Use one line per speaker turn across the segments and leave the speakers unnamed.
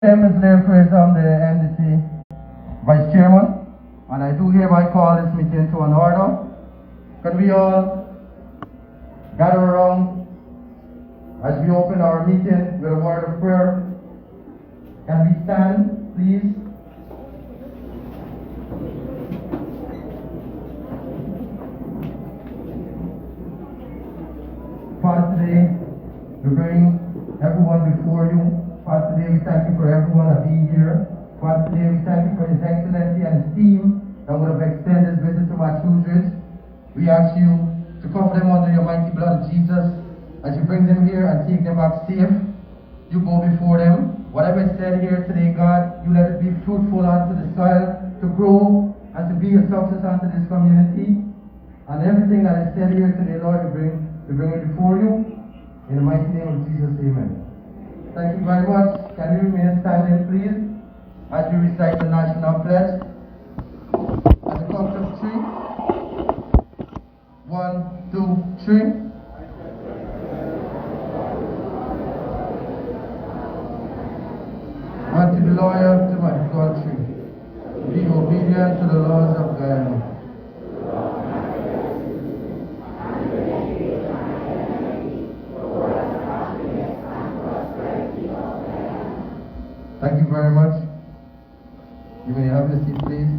name is Irfaan Ali, the MDC Vice Chairman, and I do hereby call this meeting to an order. Can we all gather around as we open our meeting with a word of prayer? Can we stand, please? Father, today we bring everyone before you. Father, today we thank you for everyone that being here. Father, today we thank you for His Excellency and His team that would have extended this visit to Massachusetts. We ask you to cover them under your mighty blood of Jesus as you bring them here and take them back safe. You go before them. Whatever is said here today, God, you let it be fruitful unto the soil to grow and to be a success unto this community. And everything that is said here today, Lord, we bring it before you. In the mighty name of Jesus, amen. Thank you very much. Can you remain standing, please, as you recite the national pledge? At the count of 3. 1, 2, 3. And to be loyal to my country. Be obedient to the laws of Guyana. Thank you very much. You may have your seat, please.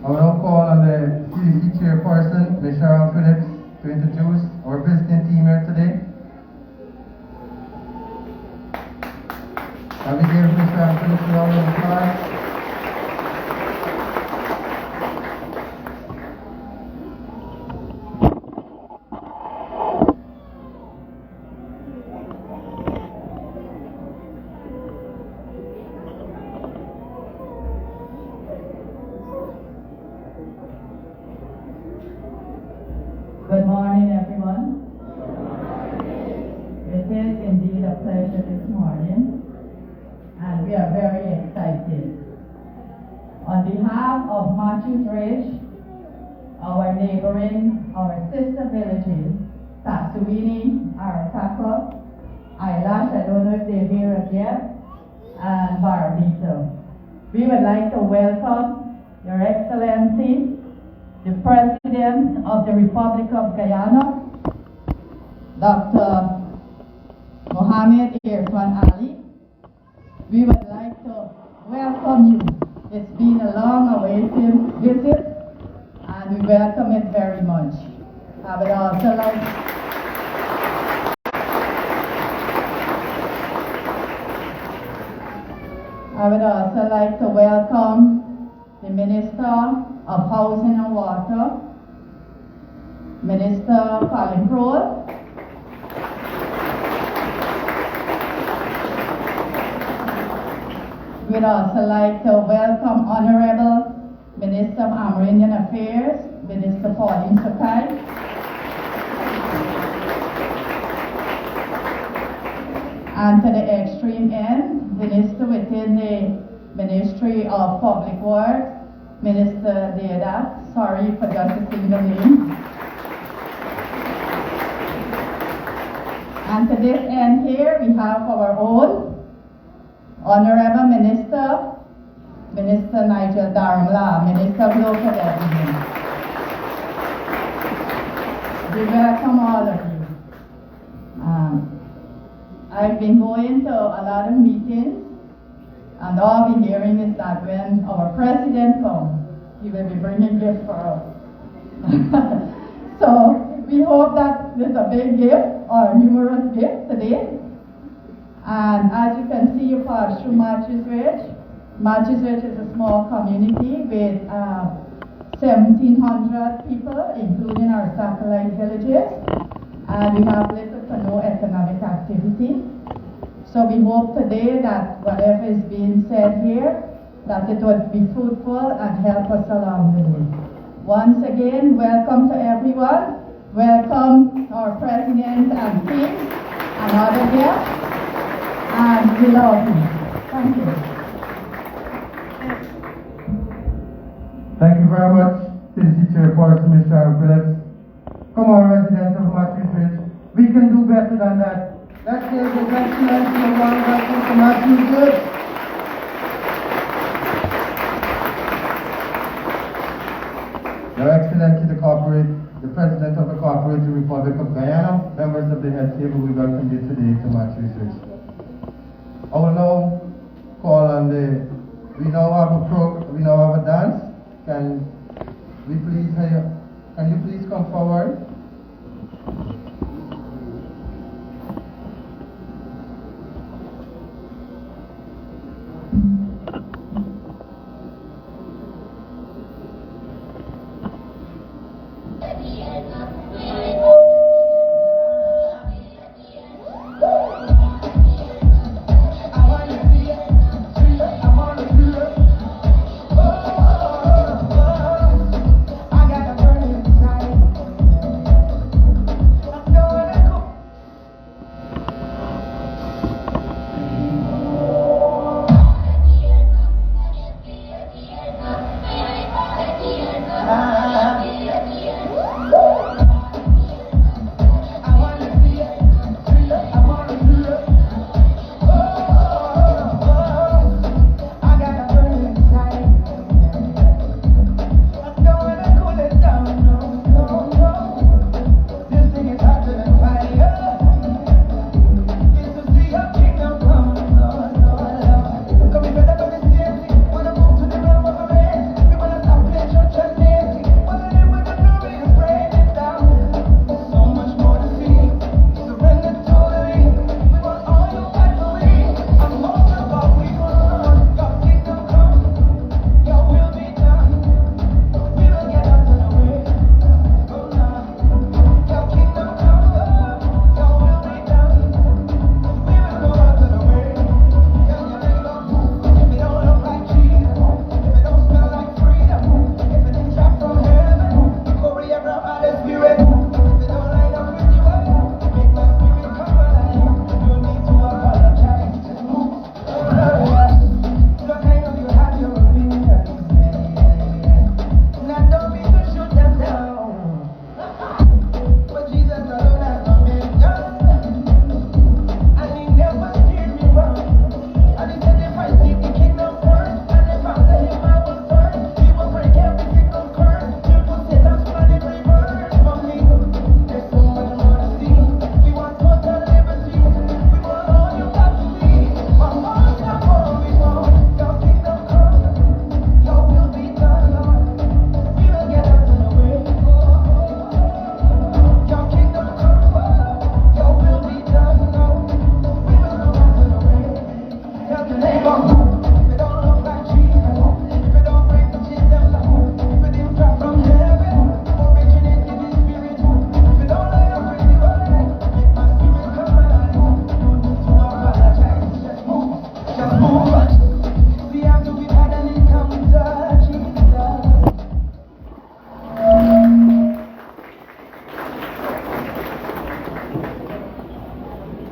I will now call on the CDC chairperson, Ms. Sharon Phillips, to introduce our visiting team here today. I will give Ms. Sharon Phillips a round of applause.
Good morning, everyone. It is indeed a pleasure this morning, and we are very excited. On behalf of Matthews Ridge, our sister villages, Tatsuini, Arataka, Eyelash, I don't know if they're here as yet, and Barbito. We would like to welcome Your Excellency, the President of the Republic of Guyana, Dr. Mohammed Irfaan Ali. We would like to welcome you. It's been a long-awaited visit, and we welcome it very much. I would also like to welcome the Minister of Housing and Water, Minister Palinprol, we'd also like to welcome Honorable Minister of Amerindian Affairs, Minister Pauline Sakai, and to the extreme end, Minister within the Ministry of Public Works, Minister Deodat, sorry for just a single name. And to this end here, we have our own Honorable Minister Nigel Dharamla, Minister of Local Government. We welcome all of you. I've been going to a lot of meetings, and all we're hearing is that when our president comes, he will be bringing gifts for us. So we hope that there's a big gift or numerous gifts today. And as you can see, you pass through Matthews Ridge. Matthews Ridge is a small community with 1,700 people, including our satellite villages. And we have little to no economic activity. So we hope today that whatever is being said here, that it would be fruitful and help us along the way. Once again, welcome to everyone. Welcome our president and team and other guests. And we love you. Thank you.
Thank you very much, City Chairperson, Mr. Phillips. Come on, residents of Matthews Ridge. We can do better than that. Let's give His Excellency a warm welcome to Matthews Ridge. Your Excellency, the President of the Cooperative Republic of Guyana, members of the head table, we welcome you today to Matthews Ridge. I will now call on we now have a dance. Can you please come forward?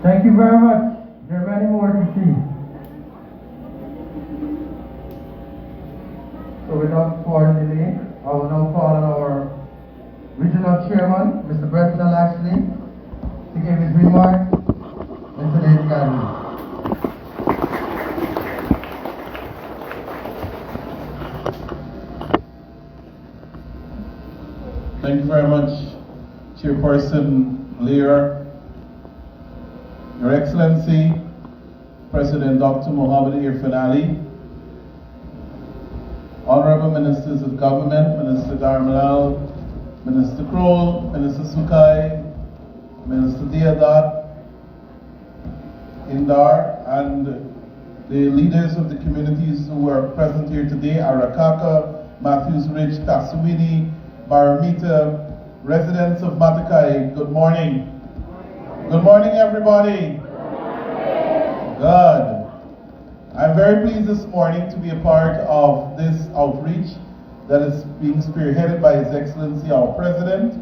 Thank you very much. There are many more to see. So without further delay, I will now call on our Regional Chairman, Mr. Brendan Lashley, to give his remarks in today's gathering.
Thank you very much, Chairperson Lear, Your Excellency, President Dr. Irfaan Ali, Honorable Ministers of Government, Minister Darmalal, Minister Kroll, Minister Sukai, Minister Diadat, Indar, and the leaders of the communities who are present here today, Arakaka, Matthews Ridge, Kaswini, Baramita, residents of Matakai, good morning. Good morning, everybody. Good. I'm very pleased this morning to be a part of this outreach that is being spearheaded by His Excellency, our President,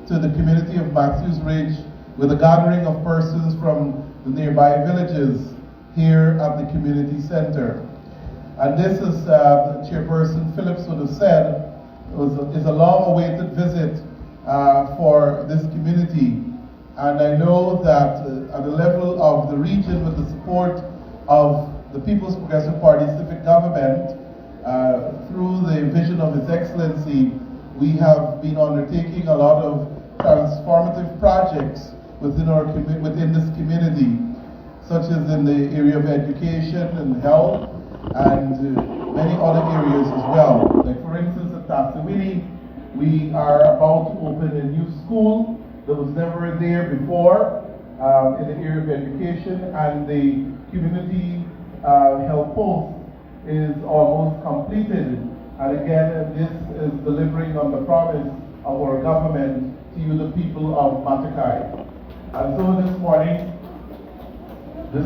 to the community of Matthews Ridge, with a gathering of persons from the nearby villages here at the community center. And this, as Chairperson Phillips would have said, is a long-awaited visit for this community. And I know that at the level of the region, with the support of the People's Progressive Party civic government, through the vision of His Excellency, we have been undertaking a lot of transformative projects within this community, such as in the area of education and health, and many other areas as well. Like for instance, at Tassawini, we are about to open a new school that was never there before in the area of education, and the community health post is almost completed. And again, this is delivering on the promise of our government to you, the people of Matakai. And so this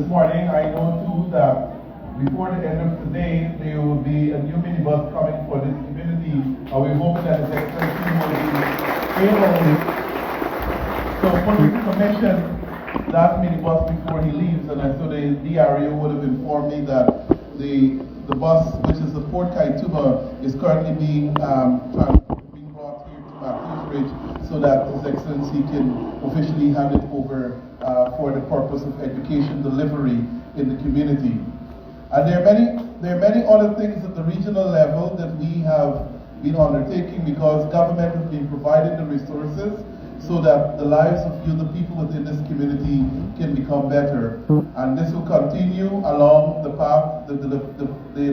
morning I know too that before the end of today, there will be a new minibus coming for this community, and we're hoping that His Excellency will be able to commission that minibus before he leaves. And so the DRU would have informed me that the bus, which is the Port Kaituba, is currently being brought here to Matthews Ridge so that His Excellency can officially hand it over for the purpose of education delivery in the community. And there are many other things at the regional level that we have been undertaking, because government has been providing the resources so that the lives of you, the people within this community, can become better. And this will continue along the path, the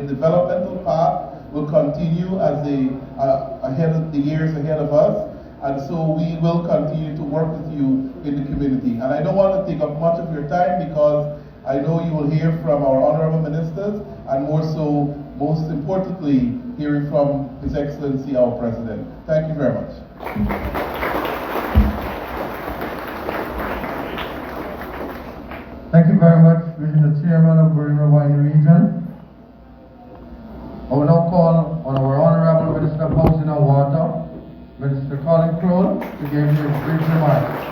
developmental path will continue as the years ahead of us. And so we will continue to work with you in the community. And I don't want to take up much of your time, because I know you will hear from our honorable ministers, and most importantly, hearing from His Excellency, our President. Thank you very much.
Thank you very much, Regional Chairman of Guyana Region. I will now call on our Honorable Minister of Housing and Water, Minister Colin Crowell, to give his brief remarks.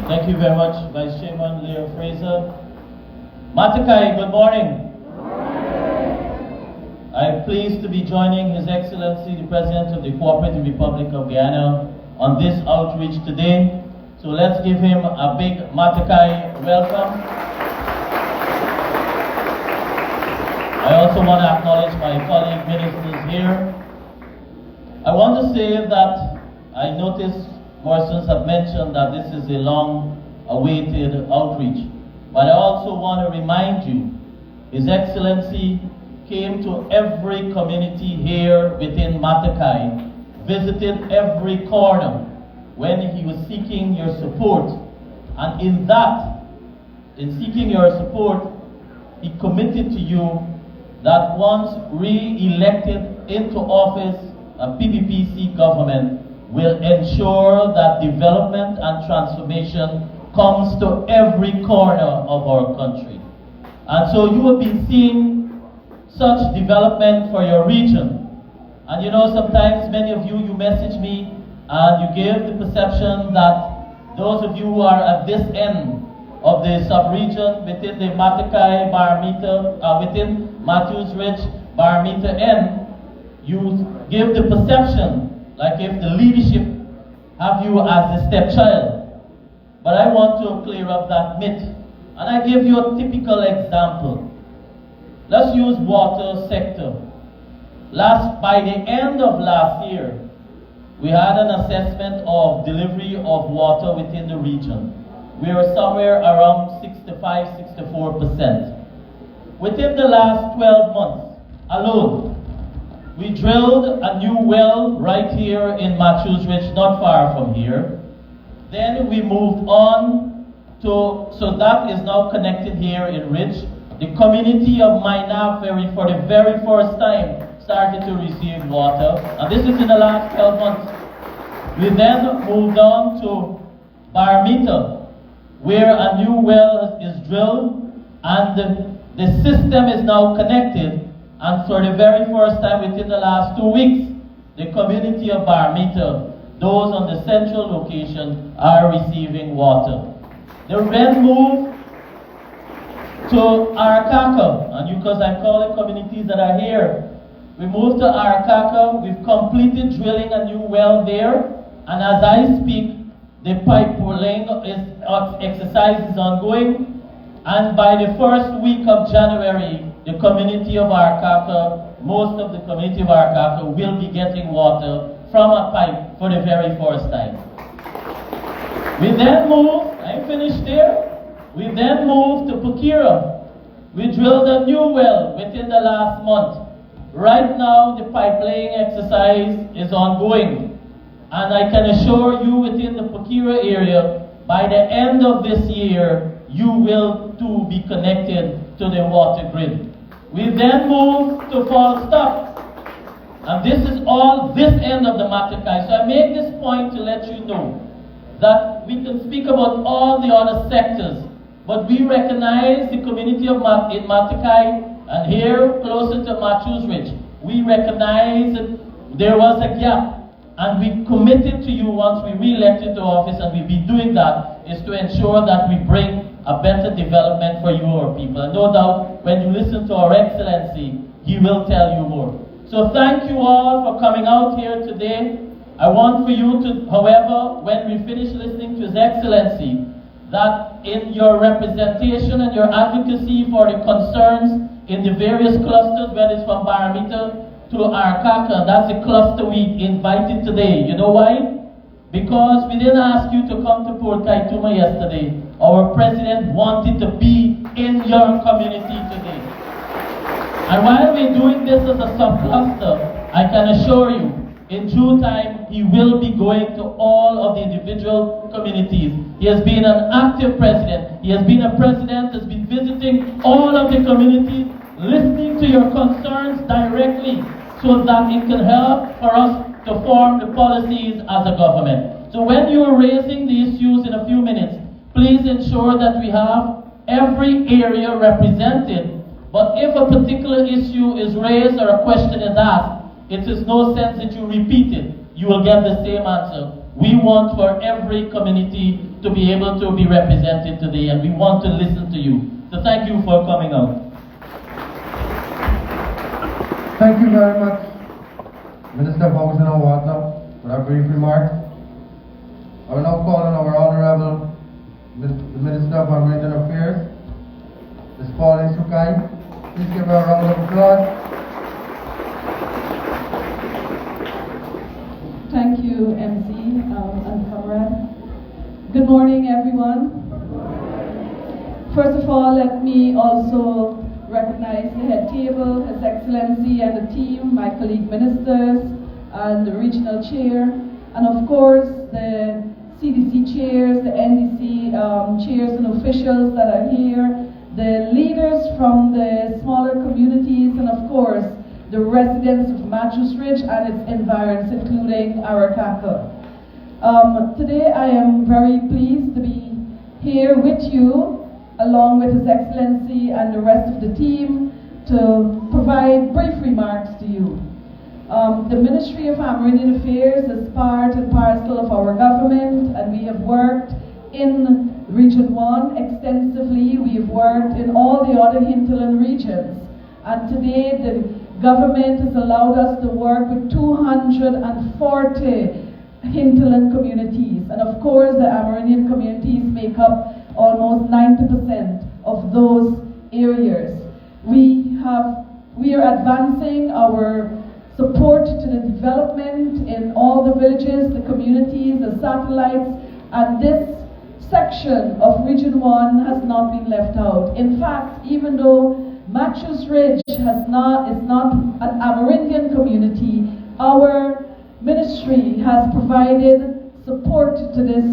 Thank you very much, Vice Chairman Leo Fraser. Matakai, good morning. I'm pleased to be joining His Excellency, the President of the Cooperative Republic of Guyana, on this outreach today. So let's give him a big Matakai welcome. I also want to acknowledge my colleague ministers here. I want to say that I noticed Morrisons have mentioned that this is a long-awaited outreach. But I also want to remind you, His Excellency came to every community here within Matakai, visited every corner when he was seeking your support. And in seeking your support, he committed to you that once re-elected into office, a PPPC government will ensure that development and transformation comes to every corner of our country. And so you have been seeing such development for your region. And you know, sometimes many of you message me and you give the perception that those of you who are at this end of the sub-region within the Matakai Barometer, within Matthews Ridge Barometer end, you give the perception like if the leadership have you as a stepchild. But I want to clear up that myth. And I give you a typical example. Let's use water sector. By the end of last year, we had an assessment of delivery of water within the region. We were somewhere around 65–64%. Within the last 12 months alone, we drilled a new well right here in Matthews Ridge, not far from here. Then we moved on so that is now connected here in Ridge. The community of Minap for the very first time started to receive water, and this is in the last 12 months. We then moved on to Barometer, where a new well is drilled, and the system is now connected. And for the very first time within the last 2 weeks, the community of Barometer, those on the central location, are receiving water. The then move to Arakaka, and because I'm calling communities that are here, We moved to Arakaka. We've completed drilling a new well there. And as I speak, the pipe laying exercise is ongoing. And by the first week of January, the community of Arakaka, most of the community of Arakaka will be getting water from a pipe for the very first time. We then moved, I finished there. We then moved to Pukira. We drilled a new well within the last month. Right now, the pipe laying exercise is ongoing. And I can assure you within the Pukira area, by the end of this year, you will too be connected to the water grid. We then moved to Falstaff. And this is all this end of the Matakai. So I make this point to let you know that we can speak about all the other sectors, but we recognize the community of in Matakai, and here closer to Matthews Ridge, we recognize that there was a gap. And we committed to you once we re-elected to office, and we'll be doing that, is to ensure that we bring a better development for you, our people. And no doubt, when you listen to our Excellency, he will tell you more. So thank you all for coming out here today. I want for you to, however, when we finish listening to His Excellency, that in your representation and your advocacy for the concerns in the various clusters, whether it's from Baramita to Arakaka, that's the cluster we invited today. You know why? Because we didn't ask you to come to Port Kaituma yesterday. Our president wanted to be in your community today. And while we're doing this as a sub-cluster, I can assure you, in due time, he will be going to all of the individual communities. He has been an active president. He has been a president that's been visiting all of the communities, listening to your concerns directly, so that it can help for us to form the policies as a government. So when you are raising the issues in a few minutes, please ensure that we have every area represented. But if a particular issue is raised or a question is asked, it is no sense that you repeat it. You will get the same answer. We want for every community to be able to be represented today, and we want to listen to you. So thank you for coming out.
Thank you very much, Minister of Housing and Water, for that brief remark. I will now call on our Honorable Minister of American Affairs, Ms. Pauline Sukai. Please give her a round of applause.
Thank you, MC and comrade. Good morning, everyone. First of all, let me also recognize the head table, His Excellency and the team, my colleague ministers, and the regional chair, and of course the CDC chairs, the NDC chairs and officials that are here, the leaders from the smaller communities, and of course the residents of Matthews Ridge and its environs, including Arakaka. Today I am very pleased to be here with you, along with His Excellency and the rest of the team, to provide brief remarks to you. The Ministry of Amerindian Affairs is part and parcel of our government, and we have worked in Region 1 extensively. We have worked in all the other hinterland regions. And today the government has allowed us to work with 240 hinterland communities. And of course the Amerindian communities make up almost 90% of those areas. We are advancing our support to the development in all the villages, the communities, the satellites, and this section of Region 1 has not been left out. In fact, even though Matthews Ridge is not an Amerindian community, our ministry has provided support to this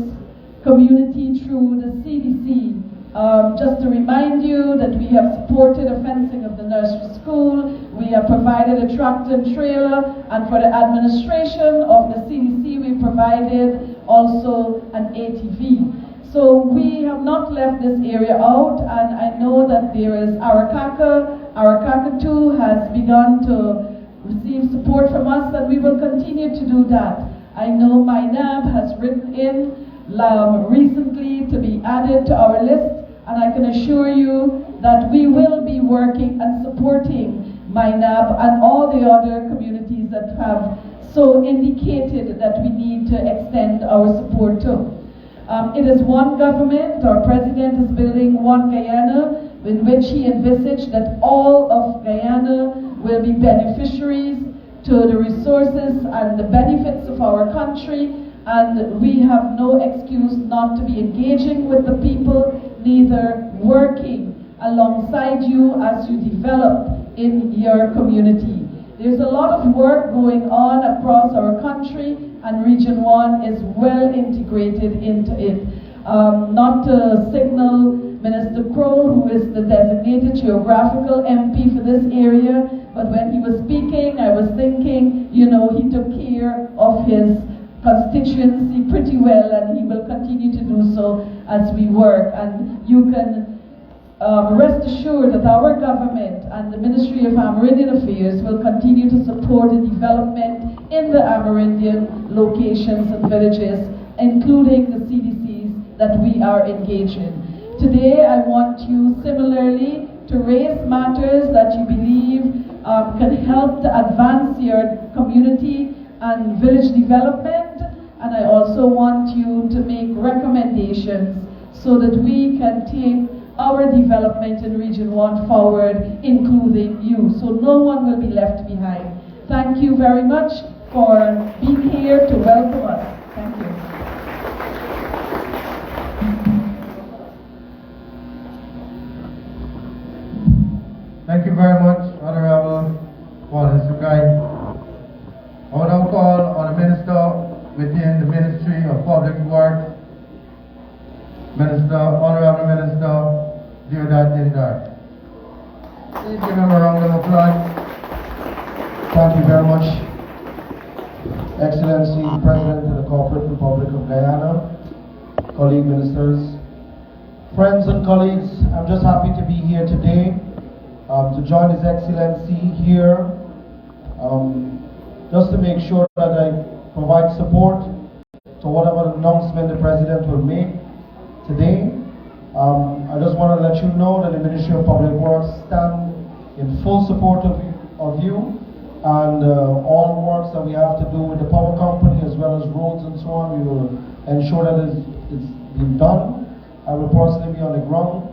community through the CDC. Just to remind you that we have supported a fencing of the nursery school, we have provided a tractor and trailer, and for the administration of the CDC we provided also an ATV. So we have not left this area out, and I know that there is Arakaka. Arakaka too has begun to receive support from us, and we will continue to do that. I know MINAB has written in recently to be added to our list, and I can assure you that we will be working and supporting Minab, and all the other communities that have so indicated that we need to extend our support to. It is one government. Our president is building one Guyana, in which he envisaged that all of Guyana will be beneficiaries to the resources and the benefits of our country, and we have no excuse not to be engaging with the people, neither working alongside you as you develop in your community. There's a lot of work going on across our country, and Region 1 is well integrated into it. Not to signal Minister Crow, who is the designated geographical MP for this area, but when he was speaking, I was thinking, you know, he took care of his constituency pretty well, and he will continue to do so as we work. And you can rest assured that our government and the Ministry of Amerindian Affairs will continue to support the development in the Amerindian locations and villages, including the CDCs that we are engaged in. Today, I want you similarly to raise matters that you believe can help to advance your community and village development, and I also want you to make recommendations so that we can take our development in Region 1 forward, including you, so no one will be left behind. Thank you very much for being here to welcome us. Thank you.
Thank you very much, Honorable Wallace Sugai. I will now call on the Minister within the Ministry of Public Works, Honorable Minister Deodat Dindar. Please give him a round of applause.
Thank you very much, Excellency President of the Corporate Republic of Guyana, colleague ministers, friends and colleagues. I'm just happy to be here today to join His Excellency here, just to make sure that I provide support to whatever announcement the President will make today. I just want to let you know that the Ministry of Public Works stand in full support of you, and all works that we have to do with the power company as well as roads and so on, we will ensure that it's being done. I will personally be on the ground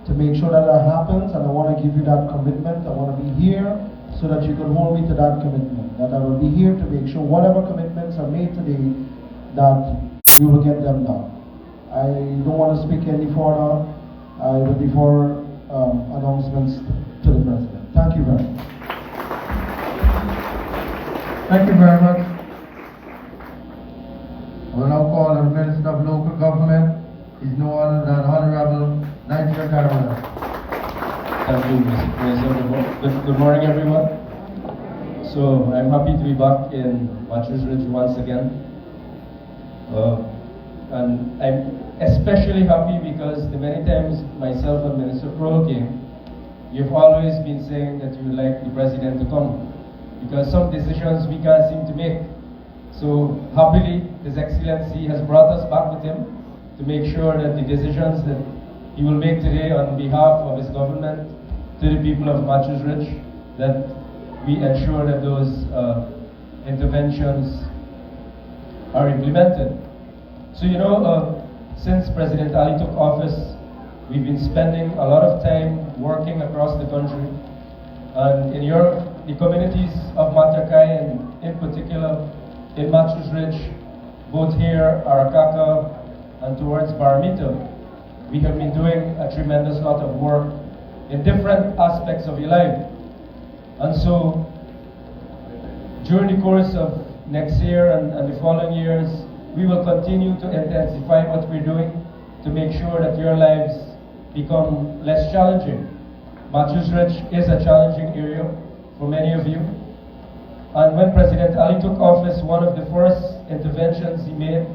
to make sure that happens, and I want to give you that commitment. I want to be here so that you can hold me to that commitment, that I will be here to make sure whatever commitments are made today, that we will get them done. I don't want to speak any further. I will be for announcements to the President. Thank you very much.
Thank you very much. I will now call on the Minister of Local Government. He's no other than Honorable Nigeria Carolina.
Thank you, Mr. President. Good morning, everyone. So I'm happy to be back in Matthews Ridge once again. And I'm especially happy because the many times myself and Minister Kroll came, you've always been saying that you would like the President to come, because some decisions we can't seem to make. So happily, His Excellency has brought us back with him to make sure that the decisions that he will make today on behalf of his government to the people of Matthews Ridge, that we ensure that those interventions are implemented. So you know, since President Ali took office, we've been spending a lot of time working across the country, and in the communities of Matakai, and in particular in Matthews Ridge, both here, Arakaka, and towards Baramita, we have been doing a tremendous lot of work in different aspects of your life. And so, during the course of next year and the following years, we will continue to intensify what we're doing to make sure that your lives become less challenging. Matthews Ridge is a challenging area for many of you. And when President Ali took office, one of the first interventions he made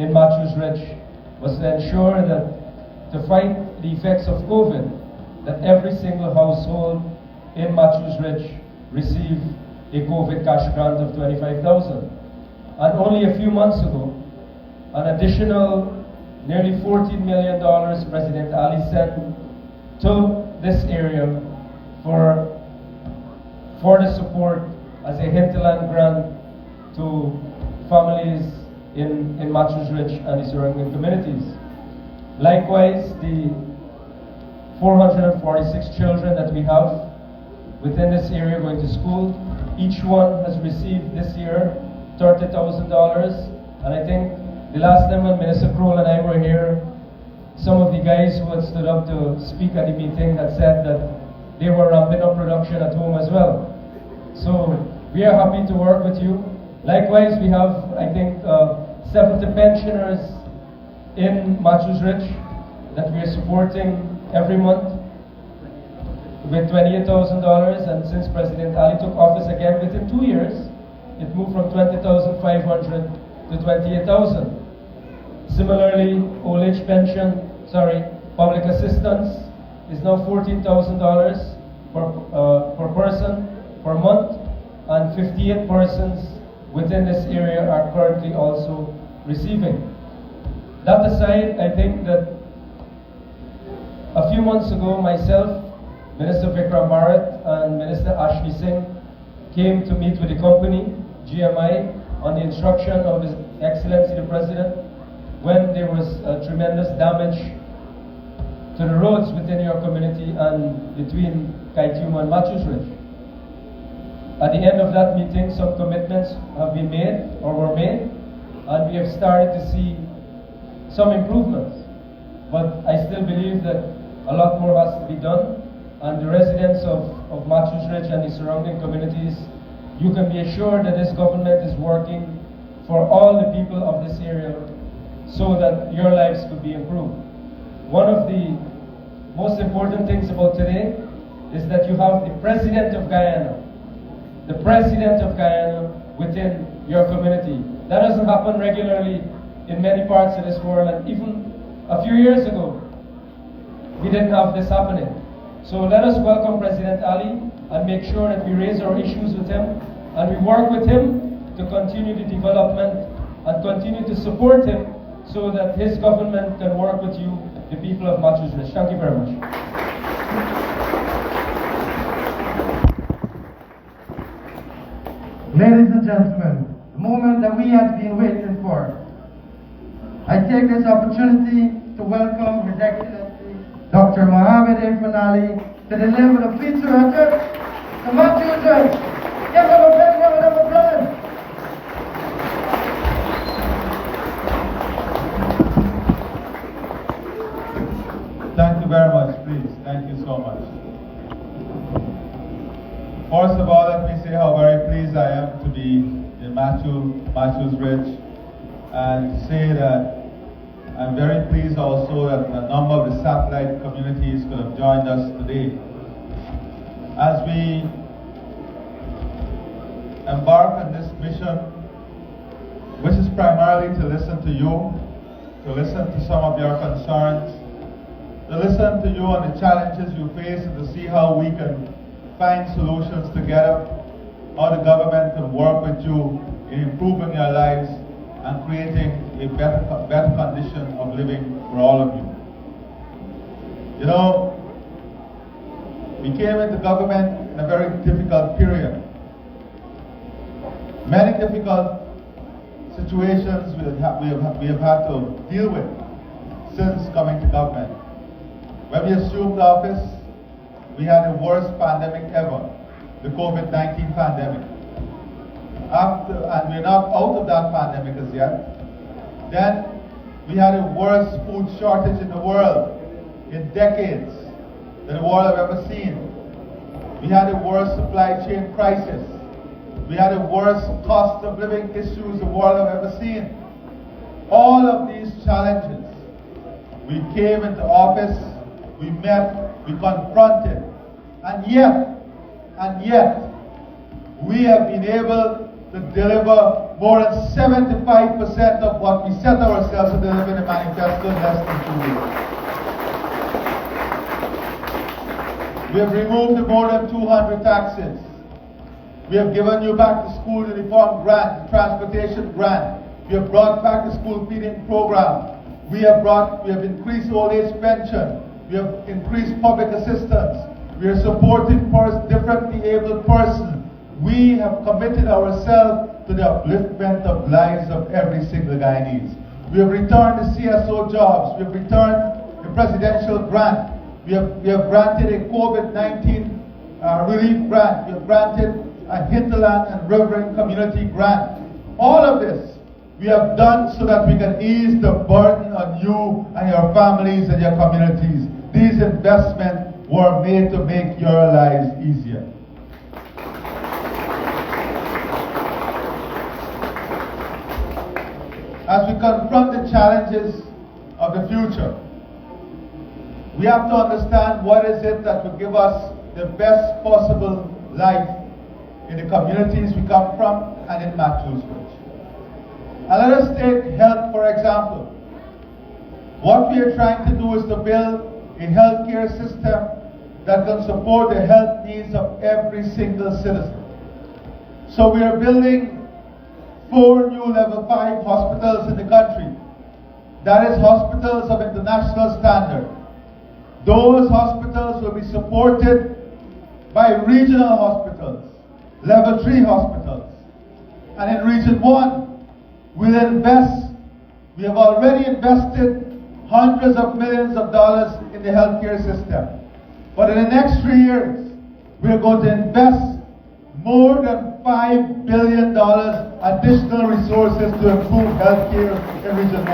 in Matthews Ridge was to ensure that to fight the effects of COVID, that every single household in Matthews Ridge receive a COVID cash grant of $25,000. And only a few months ago, an additional nearly $14 million President Ali sent to this area for for the support as a hinterland grant to families in Matthews Ridge and the surrounding communities. Likewise, the 446 children that we have within this area going to school, each one has received this year $30,000, and I think the last time when Minister Kroll and I were here, some of the guys who had stood up to speak at the meeting had said that they were ramping up production at home as well. So we are happy to work with you. Likewise, we have, I think, 70 pensioners in Matthews Ridge that we are supporting every month with $28,000, and since President Ali took office again within 2 years, it moved from 20,500 to 28,000. Similarly, old age pension, public assistance is now $14,000 per person per month, and 58 persons within this area are currently also receiving. That aside, I think that a few months ago, myself, Minister Vikram Bharat, and Minister Ashley Singh came to meet with the company, GMI, on the instruction of His Excellency the President when there was tremendous damage to the roads within your community and between Kaitiuma and Matthews Ridge. At the end of that meeting, some commitments have been made or were made, and we have started to see some improvements. But I still believe that a lot more has to be done, and the residents of Matthews Ridge and the surrounding communities, you can be assured that this government is working for all the people of this area so that your lives could be improved. One of the most important things about today is that you have the President of Guyana, within your community. That doesn't happen regularly in many parts of this world, and even a few years ago, we didn't have this happening. So let us welcome President Ali and make sure that we raise our issues with him, and we work with him to continue the development and continue to support him so that his government can work with you, the people of Matthews Ridge. Thank you very much.
Ladies and gentlemen, the moment that we have been waiting for. I take this opportunity to welcome His Excellency Dr. Irfaan Ali to deliver the feature address to Matthews Ridge. Give him a big round of applause.
Thank you very much, please. Thank you so much. First of all, let me say how very pleased I am to be in Matthews Ridge, and say that I'm very pleased also that a number of the satellite communities could have joined us today. As we embark on this mission, which is primarily to listen to you, to listen to some of your concerns, to listen to you on the challenges you face, and to see how we can find solutions together, how the government can work with you in improving your lives and creating a better condition of living for all of you. You know, we came into government in a very difficult period. Many difficult situations we have had to deal with since coming to government. When we assumed office, we had the worst pandemic ever, the COVID-19 pandemic. And we're not out of that pandemic as yet. Then we had the worst food shortage in the world in decades that the world have ever seen. We had the worst supply chain crisis. We had the worst cost of living issues the world have ever seen. All of these challenges, we came into office, we met, we confronted, and yet, we have been able to deliver more than 75% of what we set ourselves to deliver in the manifesto in less than 2 years. We have removed more than 200 taxes. We have given you back the school uniform grant, the transportation grant. We have brought back the school feeding program. We have increased old age pension. We have increased public assistance. We We are supporting differently abled persons. We have committed ourselves to the upliftment of lives of every single Guyanese. We have returned the CSO jobs. We have returned the presidential grant. We have granted a COVID-19 relief grant. We have granted a hinterland and riverine community grant. All of this we have done so that we can ease the burden on you and your families and your communities. These investments were made to make your lives easier. As we confront the challenges of the future, we have to understand what is it that will give us the best possible life in the communities we come from and in Matthews Ridge. And let us take health, for example. What we are trying to do is to build a healthcare system that can support the health needs of every single citizen. So we are building 4 new level 5 hospitals in the country. That is hospitals of international standard. Those hospitals will be supported by regional hospitals, level 3 hospitals. And in region 1, we'll invest, we have already invested hundreds of millions of dollars in the healthcare system. But in the next 3 years, we're going to invest more than $5 billion additional resources to improve healthcare in Region 1.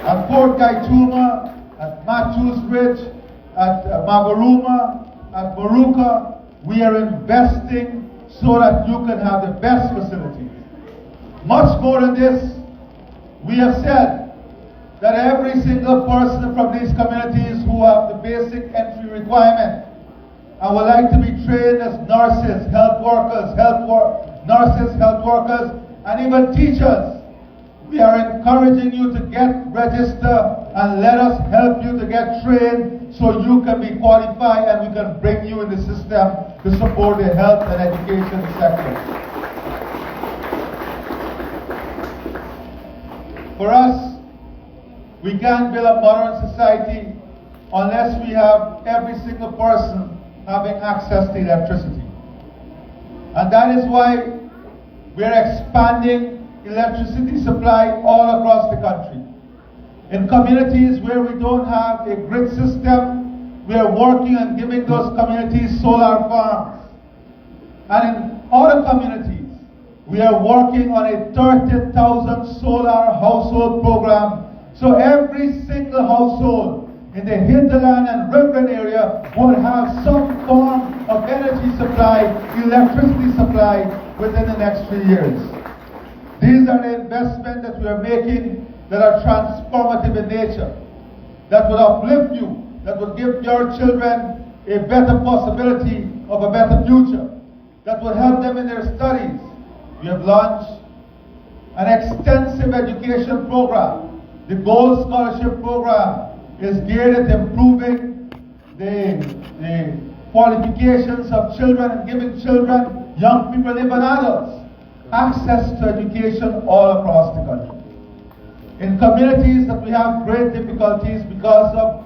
At Fort Kaituma, at Matthews Ridge, at Mabaruma, at Moruca, we are investing so that you can have the best facilities. Much more than this, we have said that every single person from these communities who have the basic entry requirement and would like to be trained as nurses, health workers, and even teachers, we are encouraging you to get registered and let us help you to get trained so you can be qualified and we can bring you in the system to support the health and education sector. For us, we can't build a modern society unless we have every single person having access to electricity. And that is why we are expanding electricity supply all across the country. In communities where we don't have a grid system, we are working on giving those communities solar farms. And in other communities, we are working on a 30,000 solar household program. So every single household in the hinterland and riverine area will have some form of energy supply, electricity supply within the next 3 years. These are the investments that we are making that are transformative in nature, that will uplift you, that will give your children a better possibility of a better future, that will help them in their studies. We have launched an extensive education program. The Gold Scholarship Program is geared at improving the qualifications of children and giving children, young people, even adults, access to education all across the country. In communities that we have great difficulties because of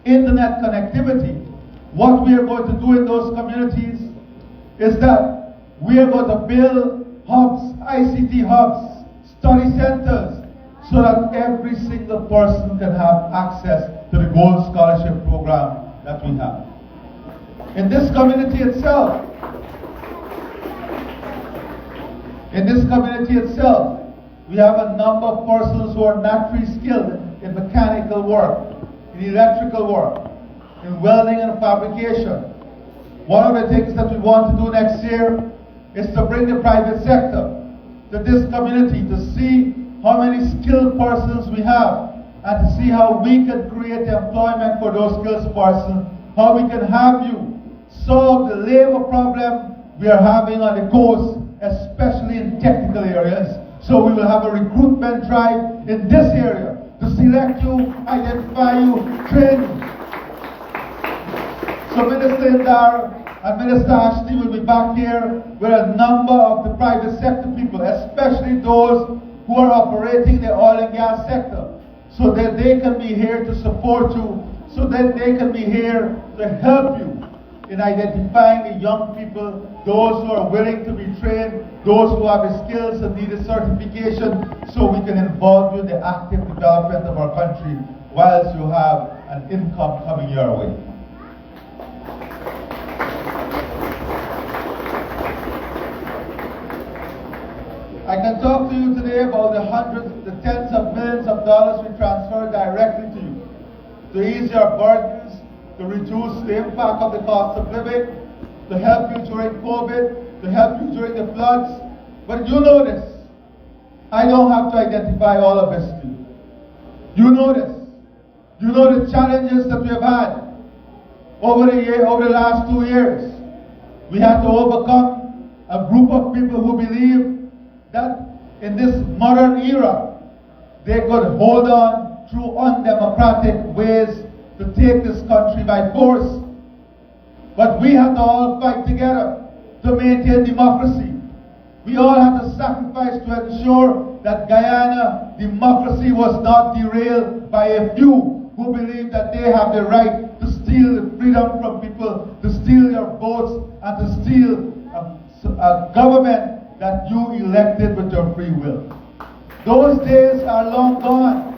internet connectivity, what we are going to do in those communities is that we are going to build hubs, ICT hubs, study centers, so that every single person can have access to the Gold Scholarship Program that we have. In this community itself, we have a number of persons who are naturally skilled in mechanical work, in electrical work, in welding and fabrication. One of the things that we want to do next year is to bring the private sector to this community to see how many skilled persons we have and to see how we can create employment for those skilled persons, how we can have you solve the labor problem we are having on the coast, especially in technical areas. So we will have a recruitment drive in this area to select you, identify you, train you. So Minister Indar and Minister Ashley will be back here with a number of the private sector people, especially those who are operating the oil and gas sector, so that they can be here to support you so that they can be here to help you in identifying the young people, those who are willing to be trained, those who have the skills and need a certification, so we can involve you in the active development of our country whilst you have an income coming your way. I can talk to you today about the hundreds, the tens of millions of dollars we transfer directly to you to ease your burdens, to reduce the impact of the cost of living, to help you during COVID, to help you during the floods. But you know this. I don't have to identify all of this to you. You know this. You know the challenges that we have had over the last 2 years. We had to overcome a group of people who believe that in this modern era, they could hold on through undemocratic ways to take this country by force. But we had to all fight together to maintain democracy. We all had to sacrifice to ensure that Guyana democracy was not derailed by a few who believe that they have the right to steal the freedom from people, to steal your votes, and to steal a government that you elected with your free will. Those days are long gone.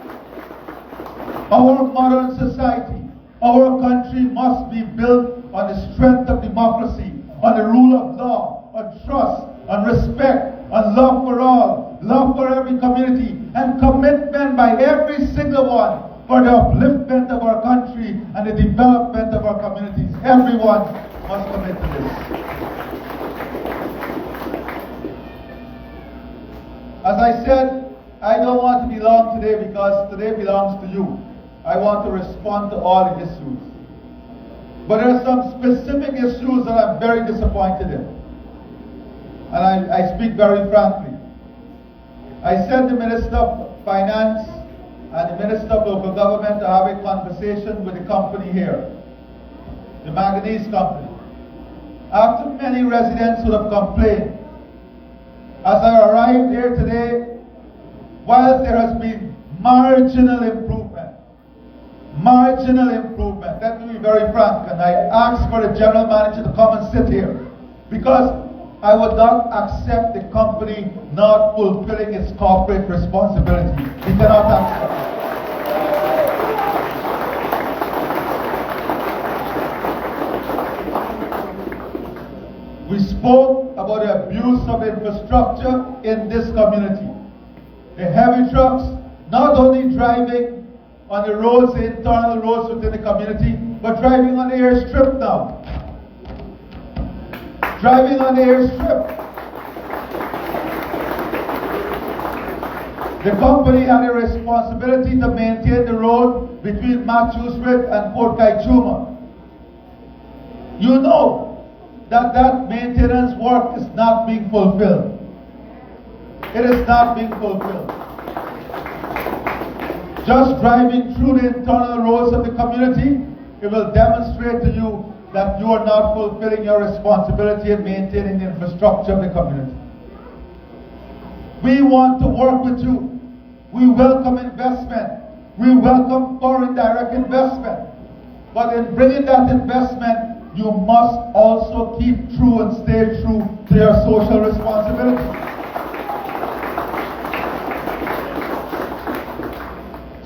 Our modern society, our country must be built on the strength of democracy, on the rule of law, on trust, on respect, on love for all, love for every community, and commitment by every single one for the upliftment of our country and the development of our communities. Everyone must commit to this. As I said, I don't want to be long today because today belongs to you. I want to respond to all the issues. But there are some specific issues that I'm very disappointed in. And I speak very frankly. I sent the Minister of Finance and the Minister of Local Government to have a conversation with the company here, the manganese company. After many residents would have complained, as I arrived here today, whilst there has been marginal improvement, let me be very frank, and I asked for the general manager to come and sit here, because I would not accept the company not fulfilling its corporate responsibility. We cannot accept it. We spoke about the abuse of infrastructure in this community. The heavy trucks not only driving on the roads, the internal roads within the community, but driving on the airstrip now. Driving on the airstrip. The company had a responsibility to maintain the road between Matthews Ridge and Fort Kaituma. You know that maintenance work is not being fulfilled. It is not being fulfilled. Just driving through the internal roads of the community, it will demonstrate to you that you are not fulfilling your responsibility in maintaining the infrastructure of the community. We want to work with you. We welcome investment. We welcome foreign direct investment. But in bringing that investment, you must also keep true and stay true to your social responsibility.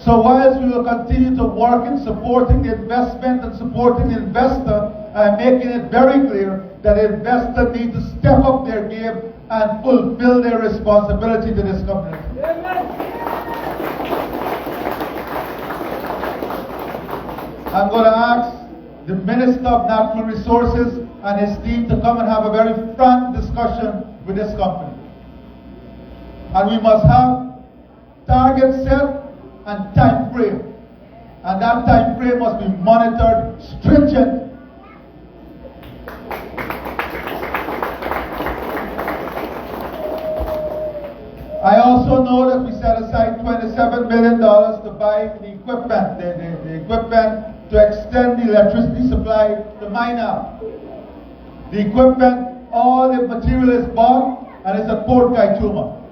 So whilst we will continue to work in supporting the investment and supporting the investor, I'm making it very clear that investors need to step up their game and fulfill their responsibility to this community. I'm going to ask the Minister of Natural Resources and his team to come and have a very frank discussion with this company. And we must have targets set and time frame. And that time frame must be monitored stringently. I also know that we set aside $27 million to buy the equipment, the equipment to extend the electricity supply to Mina. The equipment, all the material is bought and it's at Fort Kaituma.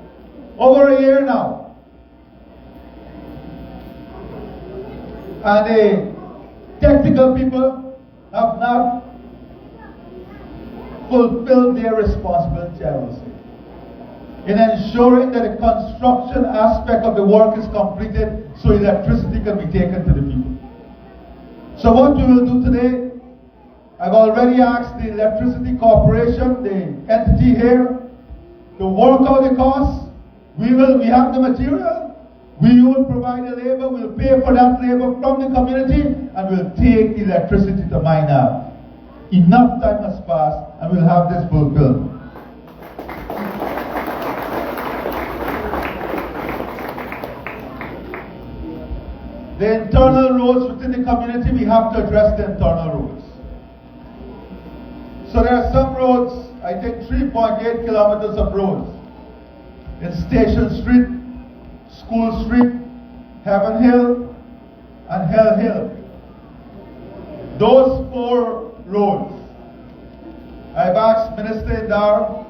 Over a year now. And technical people have not fulfilled their responsibility, I will say, in ensuring that the construction aspect of the work is completed so electricity can be taken to the people. So what we will do today, I've already asked the Electricity Corporation, the entity here, to work out the costs. We have the material. We will provide the labor. We'll pay for that labor from the community, and we'll take the electricity to Minab. Enough time has passed, and we'll have this fulfilled. The internal roads within the community, we have to address the internal roads. So there are some roads, I think 3.8 kilometers of roads in Station Street, School Street, Heaven Hill, and Hell Hill. Those 4 roads, I've asked Minister Indar,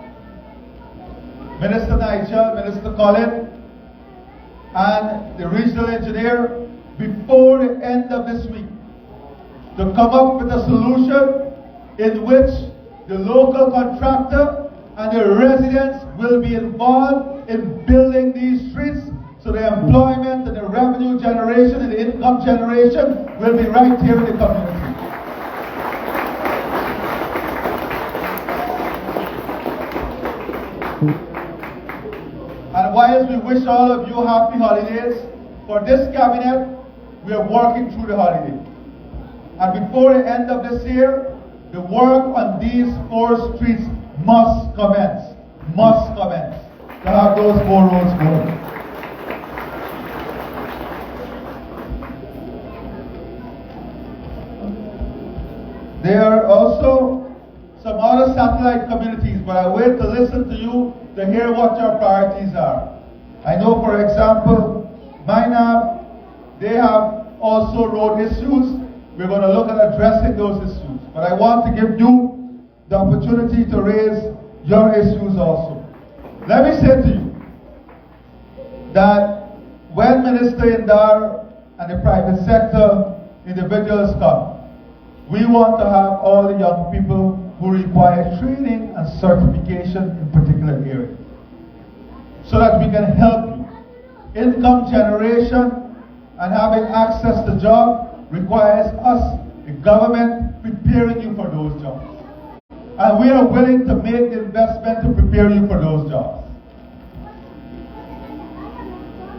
Minister Nigel, Minister Colin, and the regional engineer before the end of this week to come up with a solution in which the local contractor and the residents will be involved in building these streets, so the employment and the revenue generation and the income generation will be right here in the community. And whilst we wish all of you happy holidays, for this cabinet, we are working through the holiday. And before the end of this year, the work on these 4 streets must commence. Must commence to have those 4 roads going. There are also some other satellite communities, but I wait to listen to you to hear what your priorities are. I know, for example, Minab, they have also road issues. We're going to look at addressing those issues. But I want to give you the opportunity to raise your issues also. Let me say to you that when Minister Indar and the private sector individuals come, we want to have all the young people who require training and certification in particular areas, so that we can help you. Income generation and having access to jobs requires us, the government, preparing you for those jobs. And we are willing to make the investment to prepare you for those jobs.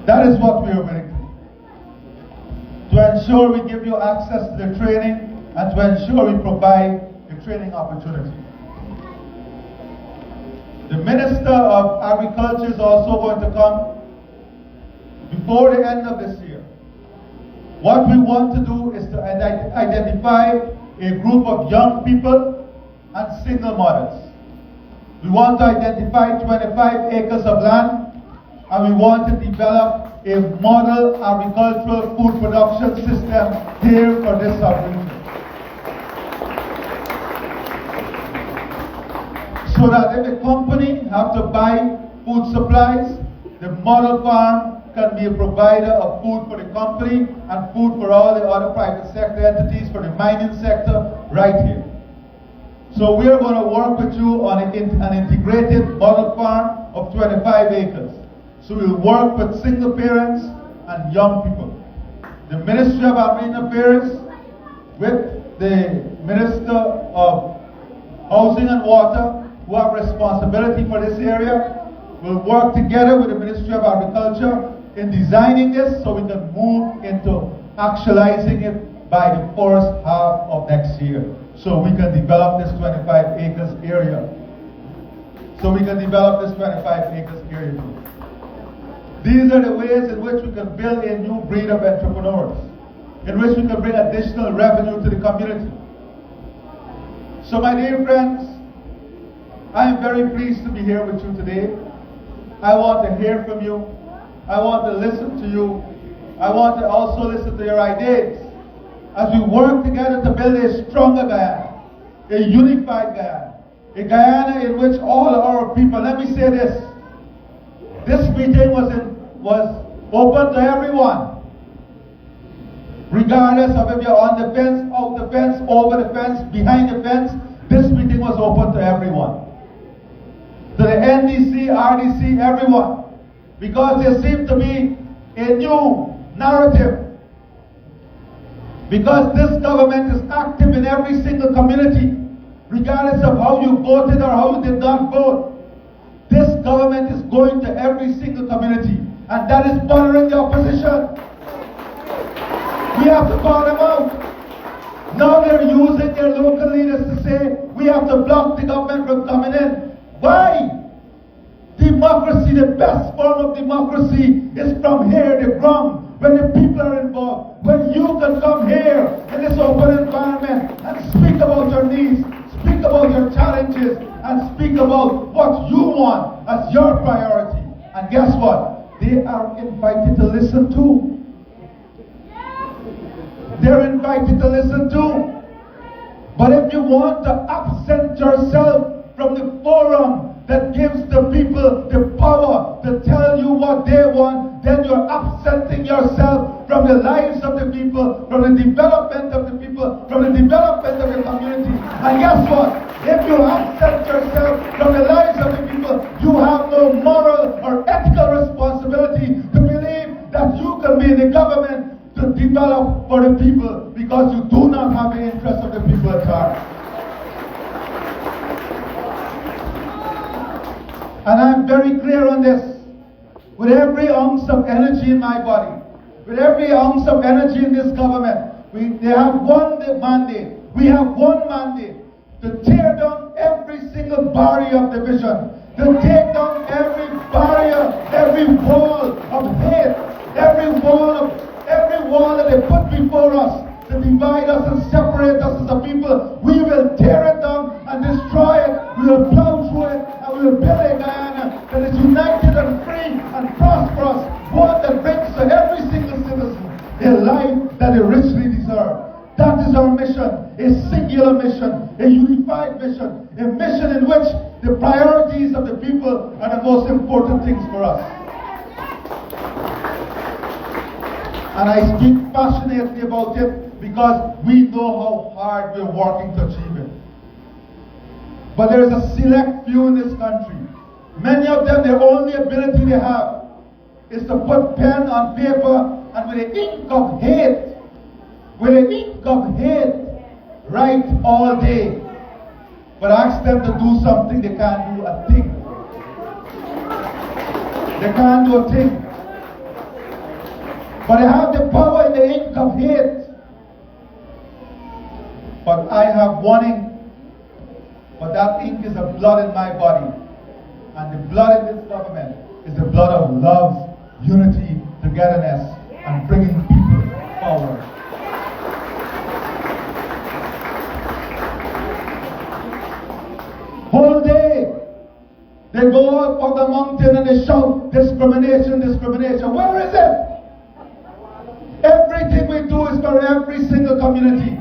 That is what we are willing to do. To ensure we give you access to the training and to ensure we provide the training opportunity. The Minister of Agriculture is also going to come before the end of this year. What we want to do is to identify a group of young people and single mothers. We want to identify 25 acres of land, and we want to develop a model agricultural food production system here for this sub-region. So that if a company have to buy food supplies, the model farm can be a provider of food for the company and food for all the other private sector entities, for the mining sector, right here. So we are going to work with you on an integrated model farm of 25 acres. So we'll work with single parents and young people. The Ministry of Armed Affairs with the Minister of Housing and Water, who have responsibility for this area, will work together with the Ministry of Agriculture in designing this so we can move into actualizing it by the first half of next year. So we can develop this 25 acres area. These are the ways in which we can build a new breed of entrepreneurs, in which we can bring additional revenue to the community. So my dear friends, I am very pleased to be here with you today. I want to hear from you. I want to listen to you. I want to also listen to your ideas as we work together to build a stronger Guyana, a unified Guyana, a Guyana in which all our people, let me say this meeting was open to everyone. Regardless of if you're on the fence, out the fence, over the fence, behind the fence, this meeting was open to everyone. To the NDC, RDC, everyone. Because there seemed to be a new narrative. Because this government is active in every single community, regardless of how you voted or how you did not vote. This government is going to every single community, and that is bothering the opposition. We have to call them out. Now they're using their local leaders to say, we have to block the government from coming in. Why? Democracy, the best form of democracy is from here, the ground, when the people are involved. When you can come here in this open environment and speak about your needs, speak about your challenges, and speak about what you want as your priority. And guess what? They are invited to listen too. They're invited to listen too. But if you want to absent yourself from the forum that gives the people the power to tell you what they want, then you're absenting yourself from the lives of the people, from the development of the people, from the development of the community. And guess what? If you absent yourself from the lives of the people, you have no moral or ethical responsibility to believe that you can be in the government to develop for the people, because you do not have the interest of the people at heart. And I'm very clear on this. With every ounce of energy in my body, with every ounce of energy in this government, they have one mandate. We have one mandate: to tear down every single barrier of division, to take down every barrier, every wall of hate, every wall that they put before us to divide us and separate us as a people. We will tear it down and destroy it. We will plow through it, and we will build a Guyana that is united and free and prosperous, one that brings to every single citizen a life that they richly deserve. That is our mission, a singular mission, a unified mission, a mission in which the priorities of the people are the most important things for us. And I speak passionately about it because we know how hard we're working to achieve it. But there is a select few in this country. Many of them, their only ability they have is to put pen on paper and with the ink of hate, write all day. But ask them to do something, they can't do a thing. They can't do a thing. But I have the power in the ink of hate. But I have one ink. But that ink is the blood in my body. And the blood in this government is the blood of love, unity, togetherness, and bringing people forward. Whole day, they go up on the mountain and they shout, discrimination, discrimination. Where is it? Everything we do is for every single community.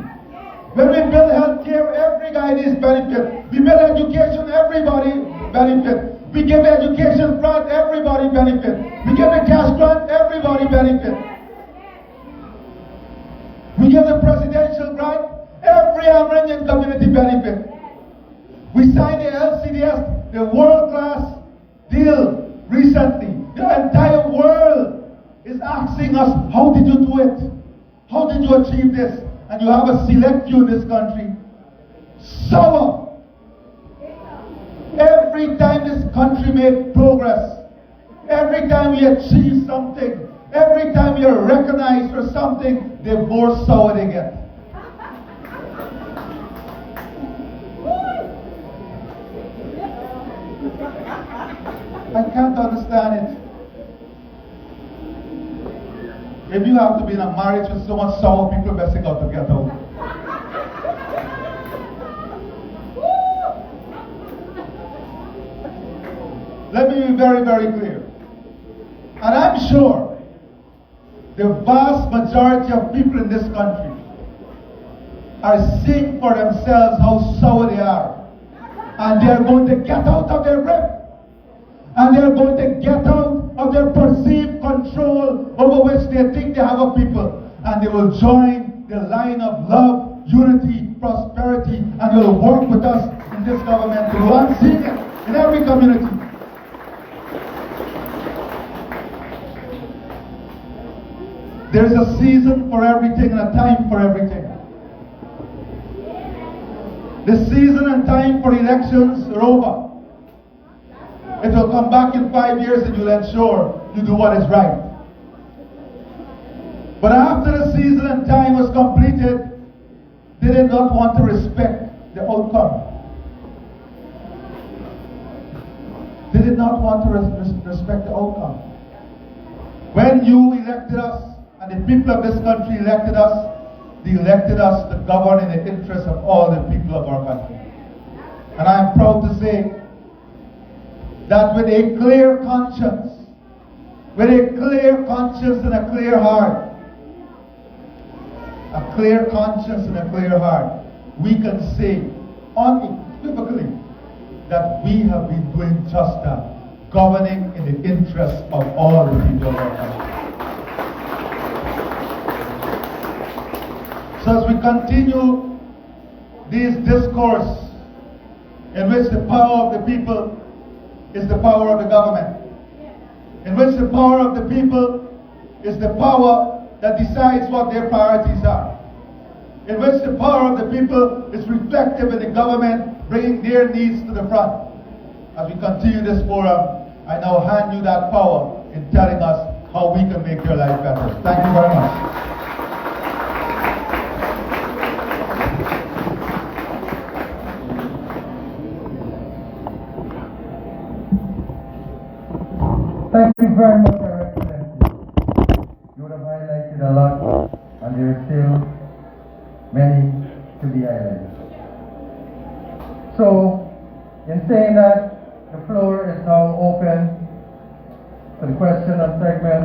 When we build healthcare, every guy needs benefit. We build education, everybody benefit. We give education grant, everybody benefit. We give a cash grant, everybody benefit. We give the presidential grant, every Amerindian community benefit. We signed the LCDS, the world-class deal recently. The entire world is asking us, how did you do it? How did you achieve this? And you have a select few in this country. Sour. Every time this country made progress, every time we achieve something, every time we are recognized for something, the more sour they get. I can't understand it. If you have to be in a marriage with someone sour, people best got to get out. Let me be very, very clear. And I'm sure the vast majority of people in this country are seeing for themselves how sour they are. And they are going to get out of their grip. And they are going to get out of their perceived control over which they think they have a people. and they will join the line of love, unity, prosperity, and they will work with us in this government to run senior in every community. There's a season for everything and a time for everything. The season and time for elections are over. It will come back in 5 years and you'll ensure you do what is right. But after the season and time was completed, they did not want to respect the outcome. They did not want to respect the outcome. When you elected us, and the people of this country elected us, they elected us to govern in the interest of all the people of our country. And I am proud to say that with a clear conscience, and a clear heart, we can say unequivocally that we have been doing just that, governing in the interest of all the people of our country. So as we continue this discourse in which the power of the people is the power of the government, in which the power of the people is the power that decides what their priorities are, in which the power of the people is reflective in the government bringing their needs to the front. As we continue this forum, I now hand you that power in telling us how we can make your life better. Thank you very much.
Thank you very much, Your Excellency. You would have highlighted a lot, and there are still many to be highlighted. So, in saying that, the floor is now open for the question and segment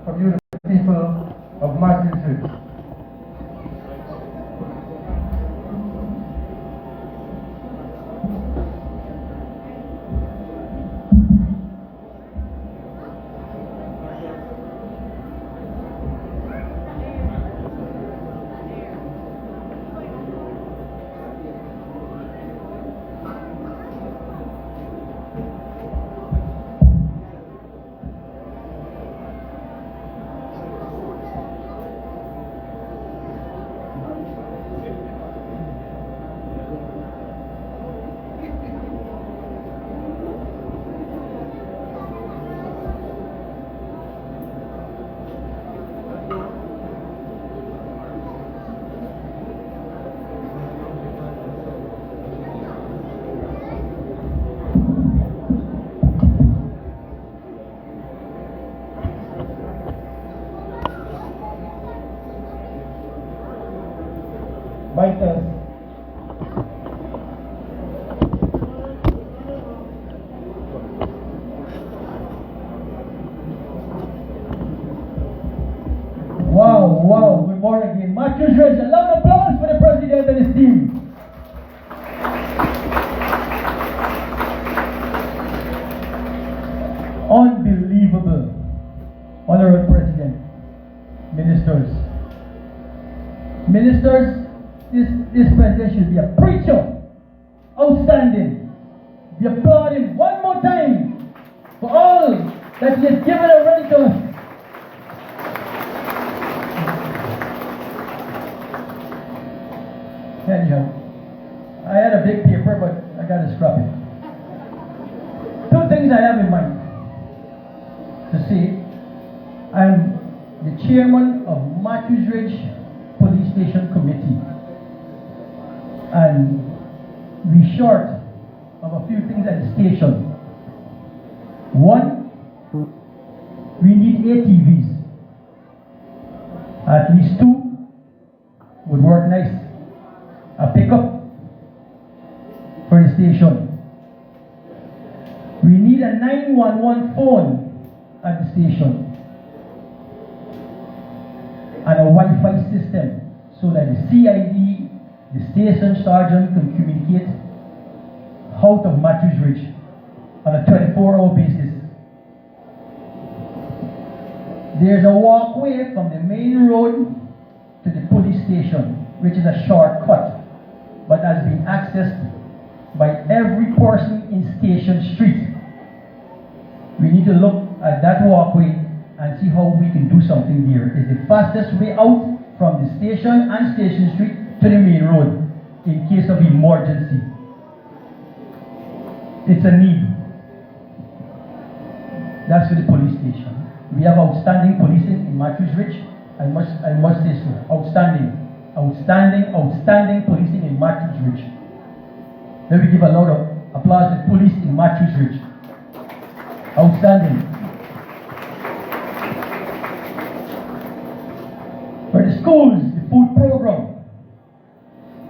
from you, the people of Massachusetts.
Fighters. Wow, we're born again. Matthews Ridge, a loud applause for the President and his team. Unbelievable. Honorable President, Ministers, this president should be a preacher. Outstanding. We applaud him one more time for all that he has given already to us. Anyhow, I had a big paper, but I got to scrap it. Two things I have in mind to say. I'm the chairman of Matthews Ridge Police Station Committee, and we're short of a few things at the station. One, we need ATVs. At least two would work nice. A pickup for the station. We need a 911 phone at the station, and a Wi-Fi system so that the CID, the station sergeant, can communicate out of Matthews Ridge on a 24-hour basis. There's a walkway from the main road to the police station, which is a shortcut, but has been accessed by every person in Station Street. We need to look at that walkway and see how we can do something there. It's the fastest way out from the station and Station Street to the main road in case of emergency. It's a need. That's for the police station. We have outstanding policing in Matthews Ridge. I must say so. Outstanding policing in Matthews Ridge. Let me give a lot of applause to police in Matthews Ridge. Outstanding. For the schools, the food program,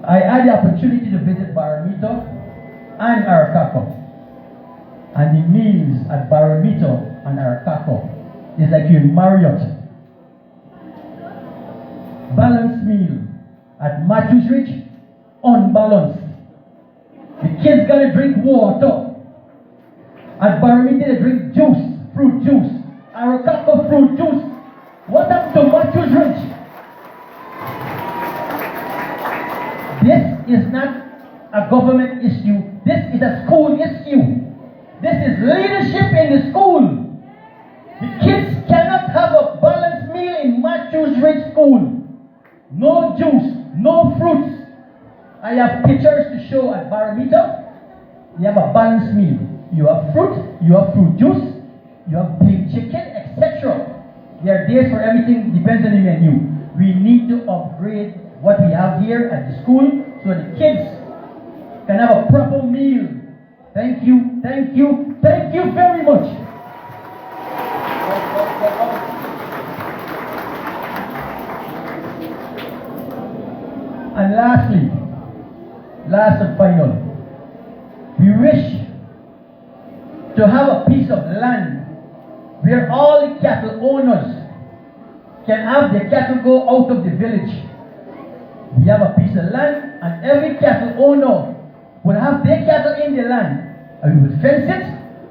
I had the opportunity to visit Baramito and Arakako. And the meals at Baramito and Arakako is like you're in Marriott. Balanced meal. At Matthews Ridge, unbalanced. The kids gotta drink water. At Baramito they drink juice, fruit juice. Arakako fruit juice. What happened to Matthews Ridge? This is not a government issue. This is a school issue. This is leadership in the school. The kids cannot have a balanced meal in Matthews Ridge School. No juice, no fruits. I have pictures to show at Baramito. You have a balanced meal. You have fruit, you have fruit juice, you have baked chicken, etc. There are days for everything, depends on the menu. We need to upgrade what we have here at the school so the kids can have a proper meal. Thank you, thank you, thank you very much. And lastly, last and final, we wish to have a piece of land where all the cattle owners can have their cattle go out of the village. We have a piece of land and every cattle owner will have their cattle in the land and we will fence it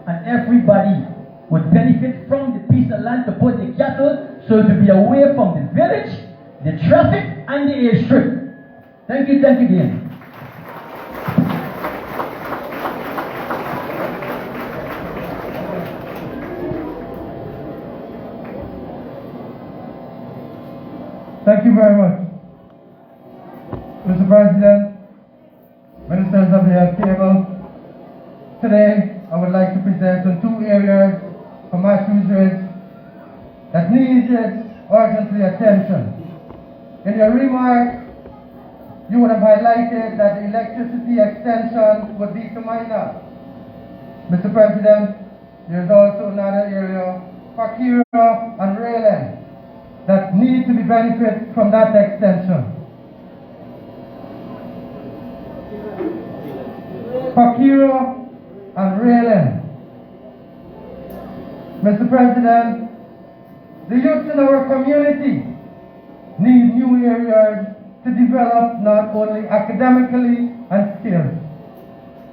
and everybody would benefit from the piece of land to put the cattle so to be away from the village, the traffic and the airstrip. Thank you again.
Thank you very much. Mr. President, Ministers of the table, today I would like to present on two areas for Matthews Ridge that needed urgently attention. In your remarks, you would have highlighted that the electricity extension would be to minor. Mr. President, there is also another area, Fakira and Rayland, that need to be benefit from that extension. Fakira and Rayland. Mr. President, the youth in our community need new areas to develop not only academically and skills.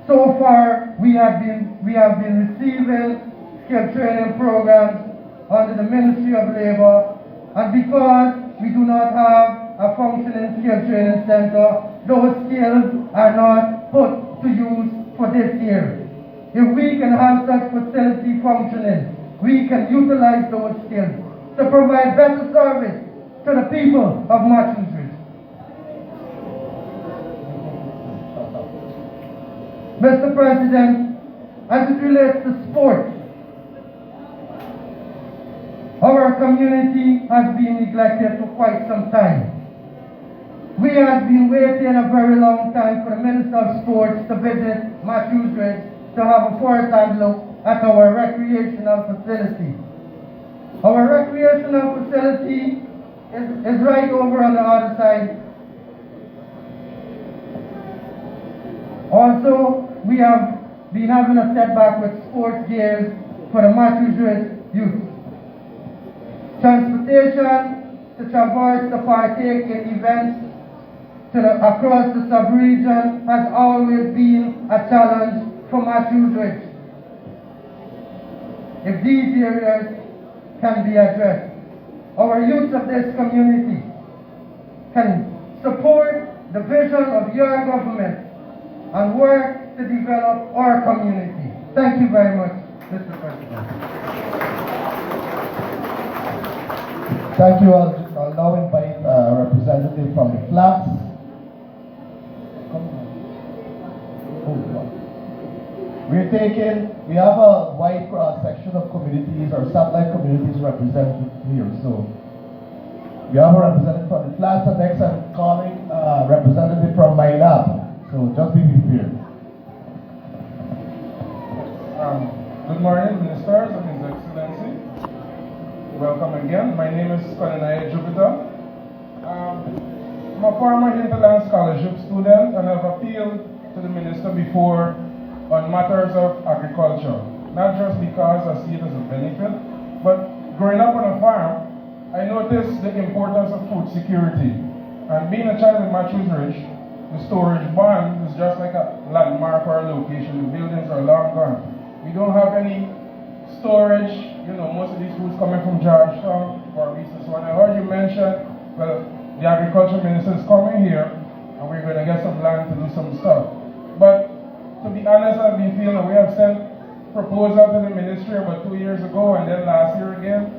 So far, we have been receiving skill training programs under the Ministry of Labor, and because we do not have a functioning skill training center, those skills are not put to use for this year. If we can have such facility functioning, we can utilize those skills to provide better service to the people of Matthews Ridge. Mr. President, as it relates to sports, our community has been neglected for quite some time. We have been waiting a very long time for the Minister of Sports to visit Matthews Ridge to have a first-hand look at our recreational facility. Our recreational facility is right over on the other side. Also, we have been having a setback with sports gears for the Matthews Ridge youth. Transportation to traverse to partake in events across the sub-region has always been a challenge for Matthews Ridge. If these areas can be addressed, our youth of this community can support the vision of your government and work to develop our community. Thank you very much, Mr. President.
Thank you. I'll now invite a representative from the flats. We have a wide section of communities or satellite communities represented here. So we have a representative from the flats, and next I'm calling a representative from my lab. So just be prepared.
Good morning, Ministers and His Excellency. Welcome again. My name is Colonel Jupiter. I'm a former Hinterland Scholarship student, and I've appealed to the Minister before on matters of agriculture. Not just because I see it as a benefit, but growing up on a farm, I noticed the importance of food security. And being a child in Matthews Ridge, the storage barn is just like a landmark or a location. The buildings are long gone. We don't have any storage. You know, most of these foods coming from Georgetown or reasons. So when I heard you mention, well, the agriculture minister is coming here and we're going to get some land to do some stuff. But to be honest, I've been feeling we have sent proposal to the ministry about 2 years ago, and then last year again.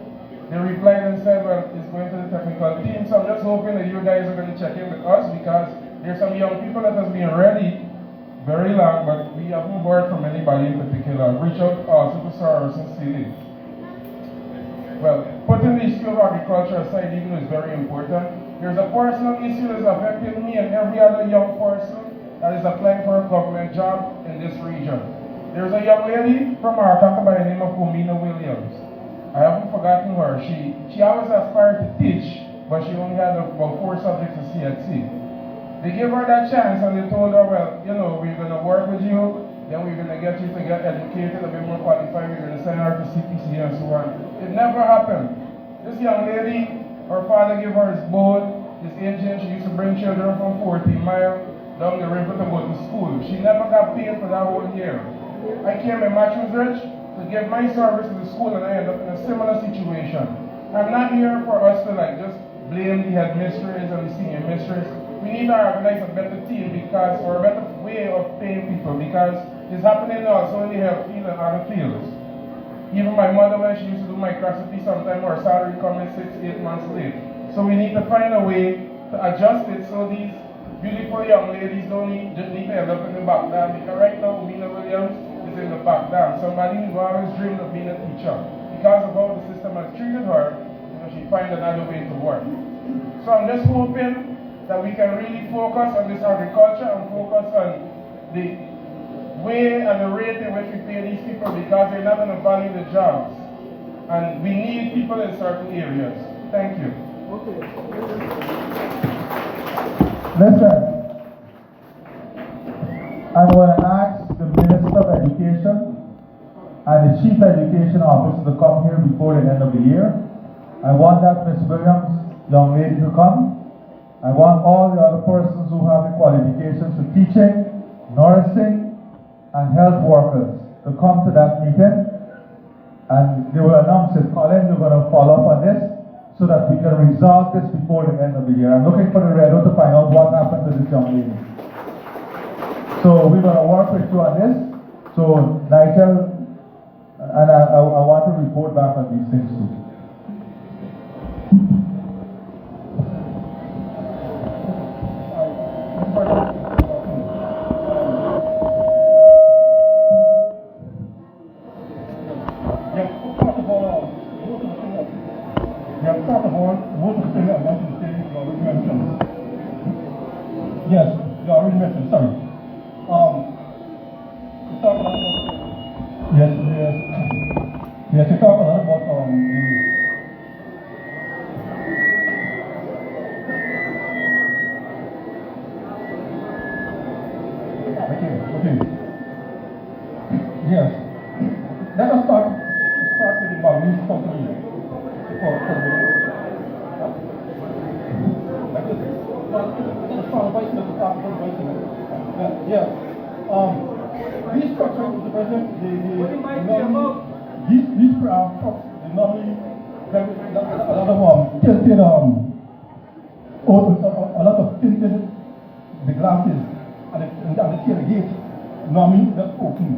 They replied and said, well, it's going to the technical team. So I'm just hoping that you guys are going to check in with us, because there's some young people that has been ready very long, but we haven't heard from anybody in particular. Reach out also to Sir sincerely. Well, putting the issue of agriculture aside, even is very important. There's a personal issue that's affecting me and every other young person that is applying for a government job in this region. There's a young lady from Moruca by the name of Omina Williams. I haven't forgotten her. She always aspired to teach, but she only had about 4 subjects to CHC. They gave her that chance and they told her, well, you know, we're going to work with you, then we're going to get you to get educated, a bit more qualified, we're going to send her to CPC and so on. It never happened. This young lady, her father gave her his boat, his agent. She used to bring children from 40 miles down the river to go to school. She never got paid for that whole year. I came in Matthews Ridge to give my service to the school, and I ended up in a similar situation. I'm not here for us to just blame the headmistress and the senior mistress. We need to organize a better team or a better way of paying people, because it's happening also in the health field and other fields. Even my mother, when she used to do microscopy, sometimes her salary comes 6-8 months late. So we need to find a way to adjust it so these beautiful young ladies don't need to end up in the back dam. Because right now, Omina Williams is in the back dam. Somebody who always dreamed of being a teacher. Because of how the system has treated her, she find another way to work. So I'm just hoping that we can really focus on this agriculture and focus on the way and the rate in which we pay these people, because they're not going to value the jobs. And we need people in certain areas. Thank you.
Listen, I want to ask the Minister of Education and the Chief Education Officer to come here before the end of the year. I want that Ms. Williams, young lady, to come. I want all the other persons who have the qualifications for teaching, nursing, and health workers to come to that meeting. And they will announce it. Colin, you're going to follow up on this so that we can resolve this before the end of the year. I'm looking for the radio to find out what happened to this young lady. So we're going to work with you on this. So Nigel, and I want to report back on these things too.
Yes, you already mentioned, sorry. Yes, you talk a lot about okay. Yes. Let us start with the Balinese company. These structures, Mr. President, these trucks, they normally have a lot of tilted on glasses and the tailgate normally just open.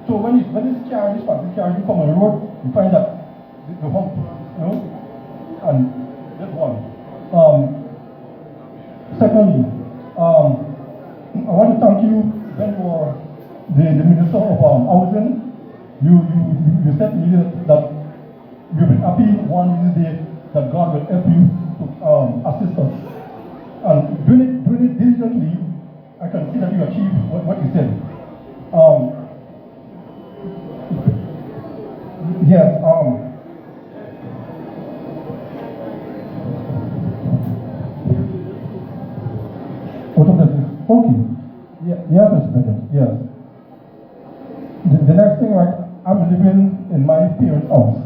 So when it's carried, this person carried from a road, you find that the hump, you know, and that's one. Secondly, I want to thank you when you were the Minister of Housing. You said to me that you've been happy one of these days that God will help you to assist us. And doing it diligently, I can see that you achieved what you said. Yes, what of this? Okay. Yeah, Mr. President, yes. The next thing, right, I'm living in my parents' house.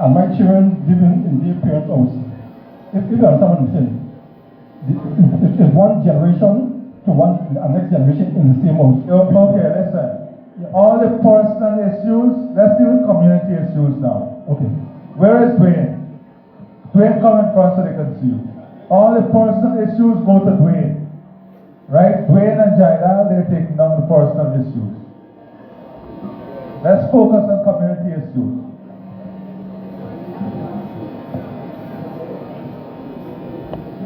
And my children living in their parents' house. If you understand what I'm saying, it's one generation to a next generation in the same house.
Okay, listen. Yeah. All the personal issues, let's deal with community issues now.
Okay.
Where is Dwayne? Dwayne, come in front so they can see you. All the personal issues go to Dwayne. Right? Dwayne and Jaida, they're taking on the personal issues. Let's focus on community issues.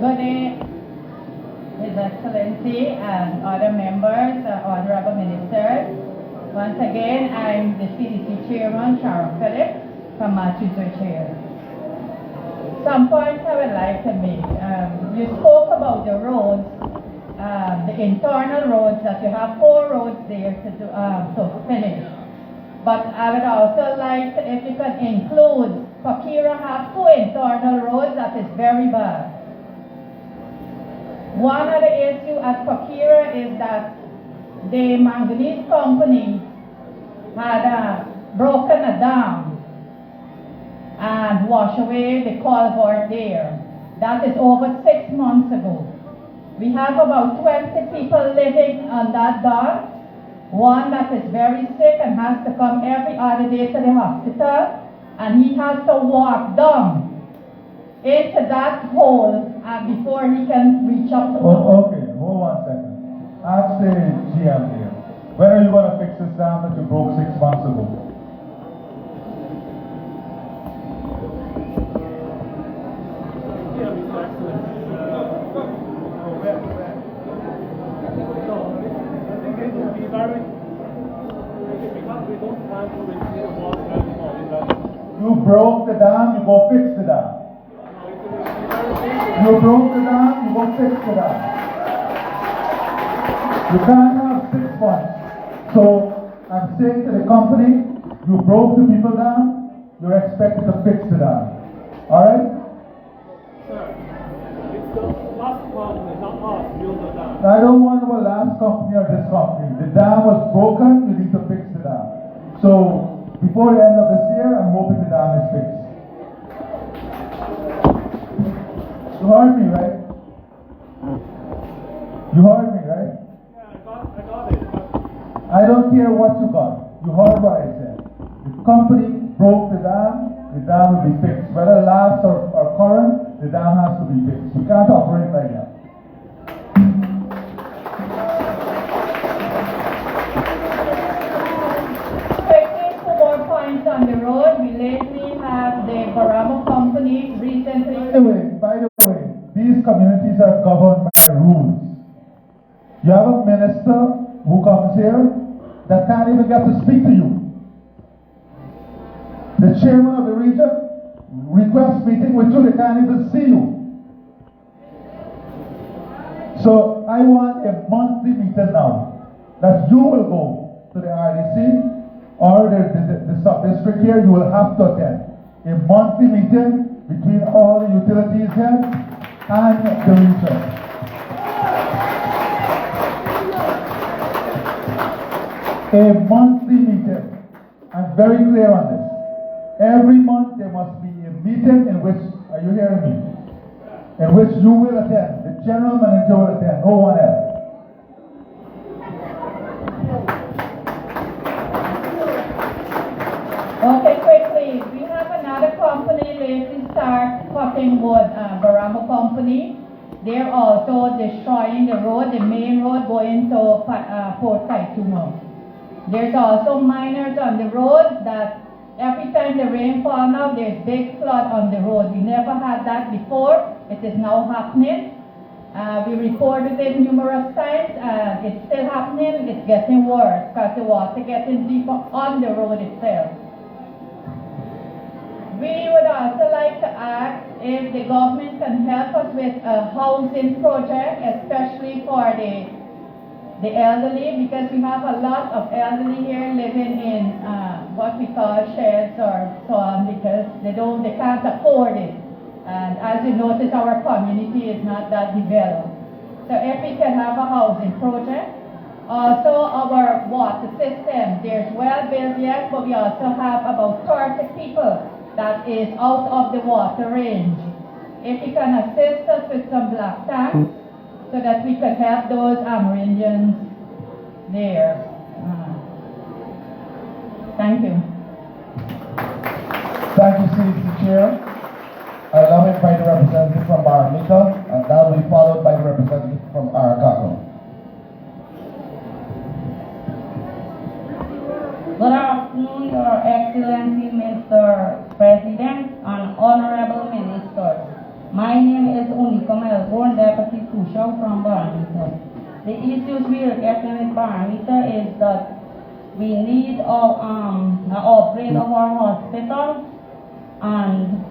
Good day, His Excellency and other members, honorable ministers. Once again, I'm the CDC Chairman, Sharon Phillips, from Massachusetts Chair. Some points I would like to make. You spoke about the roads, the internal roads, that you have 4 roads there to finish. But I would also like to, if you could include, Pakira has 2 internal roads that is very bad. One of the issues at Pakira is that the manganese company had broken a dam and washed away the culvert there. That is over 6 months ago. We have about 20 people living on that dam. One that is very sick and has to come every other day to the hospital, and he has to walk down into that hole before he can reach up to
Okay, hold on a second. Ask the GM here. When are you going to fix this dam that you broke 6 months ago? You broke the dam, you go fix the dam. You broke the dam, you go fix the dam. You can't have 6 months. So I'm saying to the company, you broke the people dam, you're expected to fix the dam. Alright?
Sir, it's the last company, not us, build the dam.
I don't want our last company or this company. The dam was broken, you need to fix the dam. So before the end of this year, I'm hoping the dam is fixed. You heard me, right? You heard me, right?
Yeah, I got it.
I don't care what you got. You heard what I said. The company broke the dam will be fixed. Whether last or current, the dam has to be fixed. You can't operate like that.
Quickly, 2 more points on the road. We lately have the Baramo company recently.
By the way, these communities are governed by rules. You have a minister who comes here that can't even get to speak to you. The chairman of the region requests meeting with you, they can't even see you. So I want a monthly meeting now that you will go to the RDC or the sub-district here, you will have to attend. A monthly meeting between all the utilities heads and the region. A monthly meeting. I'm very clear on this. Every month there must be a meeting in which, are you hearing me? In which you will attend. The general manager will attend, no one else.
Okay, quickly, we have another company lately start cutting wood, Baramo company. They're also destroying the road, the main road going to Port Kaitumo. There's also miners on the road that every time the rain falls now, there's big flood on the road. We never had that before. It is now happening. We reported it numerous times, and it's still happening. It's getting worse because the water getting deeper on the road itself. We would also like to ask if the government can help us with a housing project, especially for the elderly, because we have a lot of elderly here living in what we call sheds or so on, because they can't afford it. And as you notice, our community is not that developed. So if we can have a housing project. Also our water system, there's well built yet, but we also have about 30 people that is out of the water range. If you can assist us with some black tanks, so that we can help those Amerindians there. Thank you.
Thank you, CDC Chair. I now invite the representative from Moruca, and that will be followed by the representative from Arakato.
Good afternoon, Your Excellency, Mr. President and Honorable Ministers. My name is Unika Melbourne, Deputy Crucial from Baramita. The issues we are getting with Baramita is that we need an upgrade of our hospital, and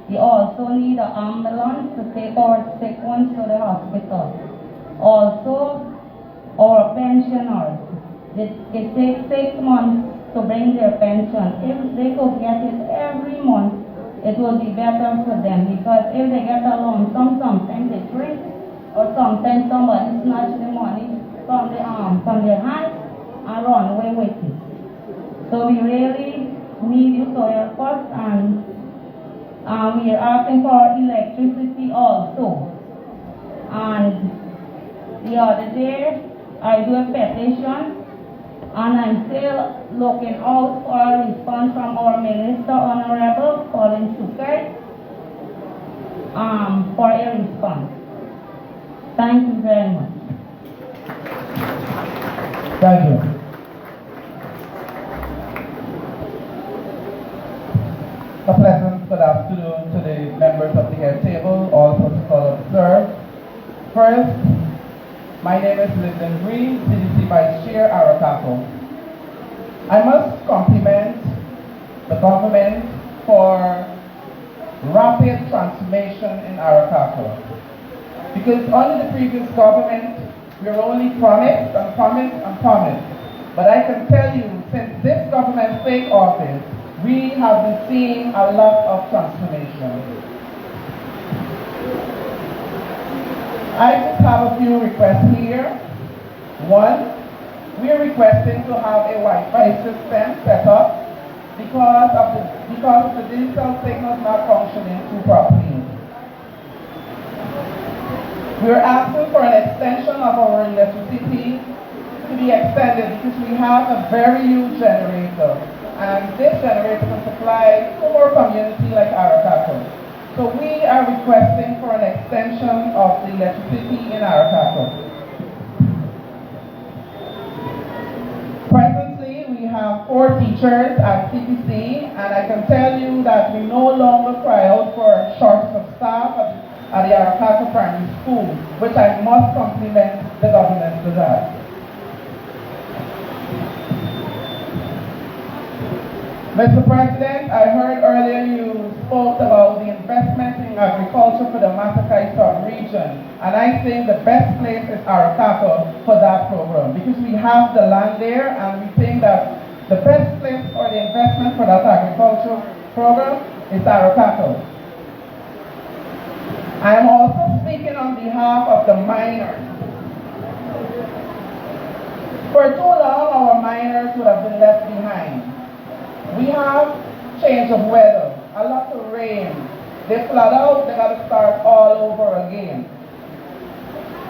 we also need an ambulance to take our sick ones to the hospital. Also, our pensioners. It takes 6 months to bring their pension. If they could get it every month, it will be better for them, because if they get a lump sum, sometimes they drink, or sometimes somebody snatch the money from their hands and run away with it. So we really need you to help us, and we are asking for electricity also. And the other day, I do a petition, and I'm still looking out for a response from our Minister, Honorable Colin Sukai, for a response. Thank you very much.
Thank you. A pleasant good afternoon to the members of the head table, all protocol observed. First, my name is Lyndon Green, CDC Vice Chair, Arakato. I must compliment the government for rapid transformation in Arakato. Because under the previous government, we were only promised and promised and promised. But I can tell you, since this government take office, we have been seeing a lot of transformation. I just have a few requests here. One, we are requesting to have a Wi-Fi system set up because of the digital signals not functioning too properly. We are asking for an extension of our electricity to be extended because we have a very huge generator, and this generator can supply to our community like Arakato. So we are requesting for an extension of the electricity in Arakato. Presently, we have 4 teachers at CPC, and I can tell you that we no longer cry out for shortage of staff at the Arakato Primary School, which I must compliment the government for that. Mr. President, I heard earlier you spoke about the investment in agriculture for the Matakai sub-region, and I think the best place is Arakato for that program, because we have the land there, and we think that the best place for the investment for that agriculture program is Arakato. I am also speaking on behalf of the miners. For too long, our miners would have been left behind. We have change of weather, a lot of rain. They flood out, they got to start all over again.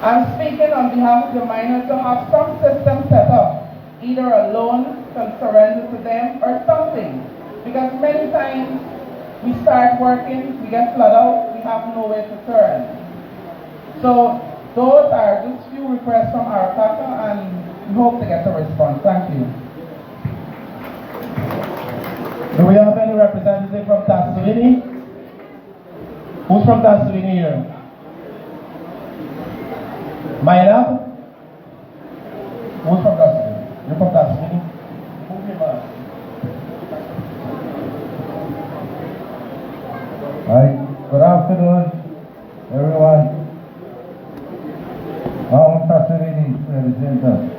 I'm speaking on behalf of the miners to have some system set up, either a loan can surrender to them or something. Because many times we start working, we get flooded out, we have nowhere to turn. So those are just few requests from our partner, and we hope to get a response. Thank you. Do we have any representative from Tasmania? Who's from Tasmania here? Maynard? Who's from Tasmania? You're from Tasmania?
Hi, good afternoon, everyone. I'm Tasmania representative.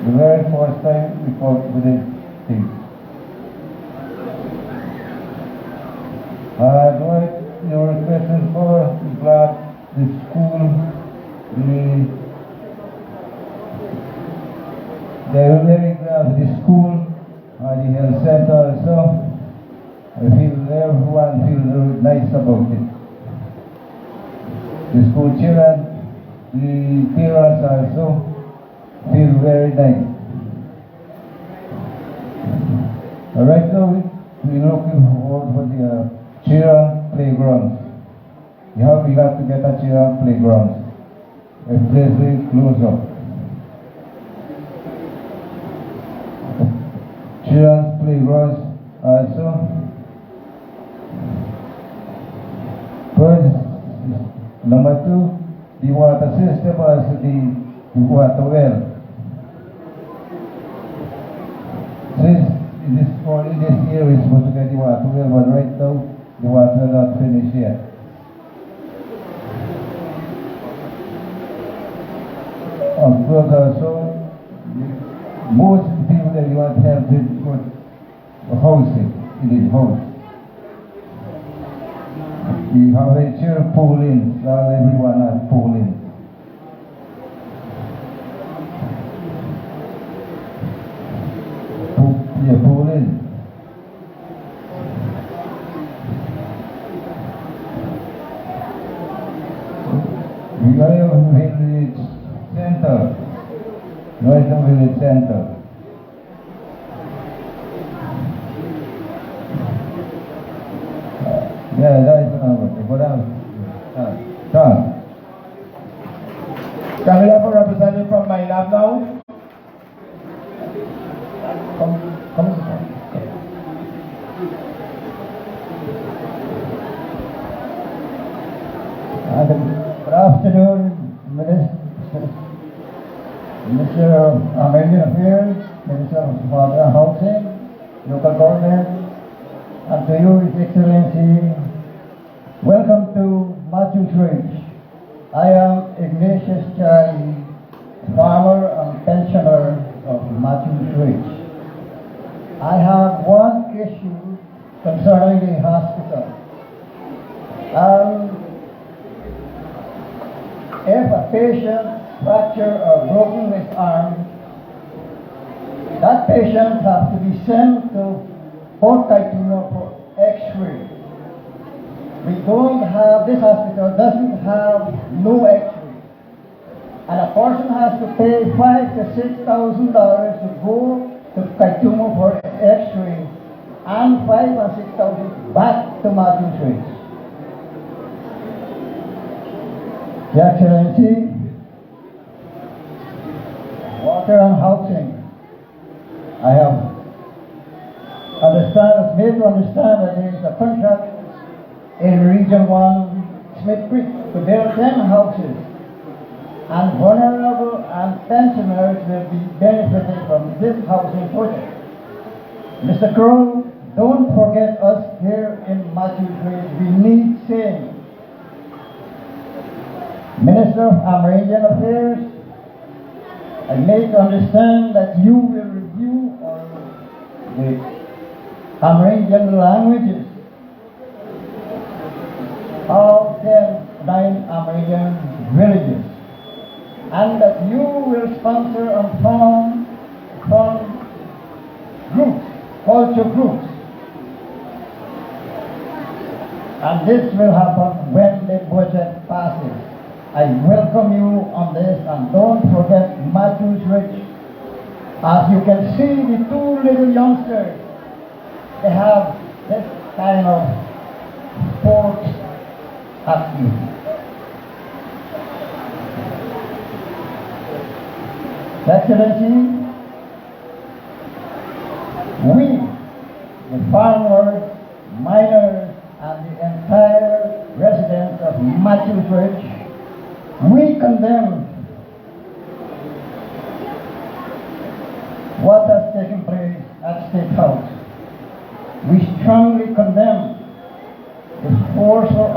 The very first time we fought with this team. What your question for, I'm glad the school, they were very glad with the school, the health center also. I feel everyone feels very nice about it. The school children, the parents also feel very nice. Right now we're looking forward for the children playground. We got to get a children playground. A place very close up. Children's playgrounds also. First, number two, the water system, also the water well. Since this year we're supposed to get the water well, but right now the water is not finished yet. Of course, also, most people that you want to have is for housing in his house. You have a chair pool in, not everyone has pool in. Pool in. We got a village center, right now village center. Yeah, that is what else? John.
Can we have a representative from Maynard now? Come.
Good afternoon, Minister of American Affairs, Minister of Housing, Local Government, and to you, His Excellency, welcome to Matthew's Ridge. I am Ignatius Charlie, farmer and pensioner of Matthew's Ridge. I have one issue concerning the hospital. If a patient fractured or broken his arm, that patient has to be sent to Port Kaituma for X-ray. We don't have, this hospital doesn't have no X-ray. And a person has to pay $5,000 to $6,000 to go to Kaituma for X-ray, and $5,000 and $6,000 back to Matthew's Ridge. Your Excellency, water and housing. I have made to understand that there is a contract in Region 1, Smith Creek, to build 10 houses, and vulnerable and pensioners will be benefiting from this housing project. Mr. Crow, don't forget us here in Matthew's Ridge. We need saying. Minister of Amerindian Affairs, I make to understand that you will review the Amerindian languages of the 9 Amerindian villages, and that you will sponsor and form groups, culture groups. And this will happen when the budget passes. I welcome you on this, and don't forget Matthew's Ridge. As you can see, the 2 little youngsters, they have this kind of sports activity. Excellency, we, the farmers, miners, and the entire residents of Matthews Ridge, we condemn what has taken place at State House. We strongly condemn the forceful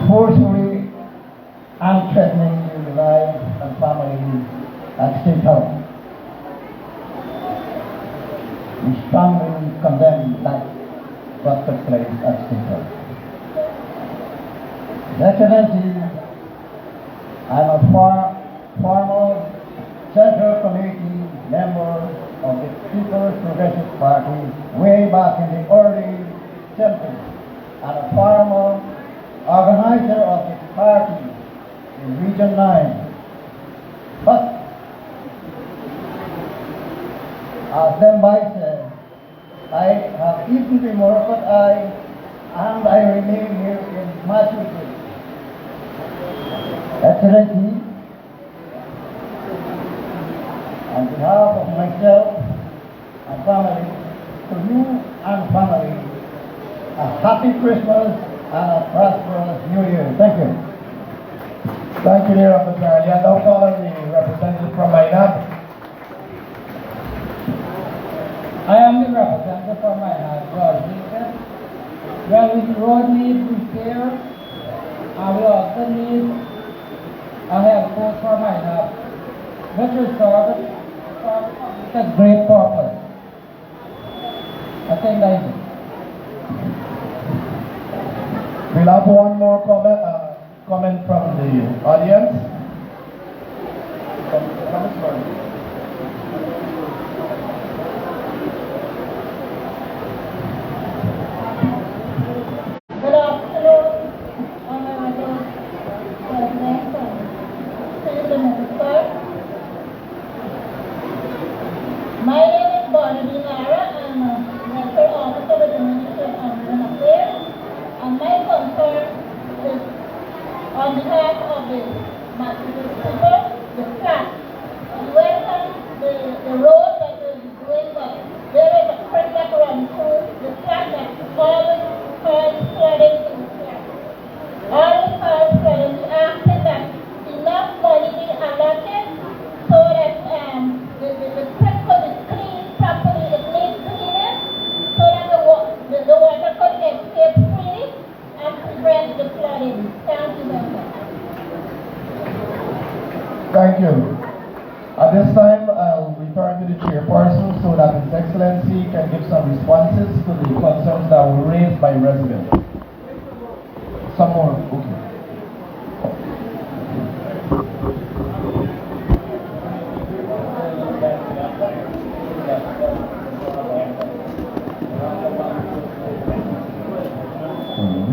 forcefully and threatening the lives and families at State House. We strongly condemn that what took place at State House. Excellency, I'm a former Central Committee member of the People's Progressive Party way back in the early 70s, and a former organizer of the party in Region 9. But, as them by said, I have eaten the Moruca and I remain here in Massachusetts. Excellency, on behalf of myself and family, to you and family, a happy Christmas and a prosperous New Year. Thank you.
Thank you, dear Officer. I now call on the representative from Minot.
I am the representative from Minot, George Jacob. Well, with the road needs repair, and we also need a health post for Minot, which will serve a great purpose. I think that is it.
We'll have one more comment from the audience.
Good afternoon, Honorable President and the Minister. My name is Bonnie Lara. I'm a medical officer with the Ministry of Ambulance Affairs, and my concern is on behalf of the Massachusetts people, the flat. You went on the road that is doing well. There is a creek that runs through the flat that always causes flooding in the flat. Always causes flooding. We asking that enough money be allotted so that the creek could be cleaned properly. It needs cleaning so that the water could escape freely and prevent the flooding. Thank you very much.
Thank you. At this time, I'll return to the chairperson so that His Excellency can give some responses to the concerns that were raised by residents. Some more, okay.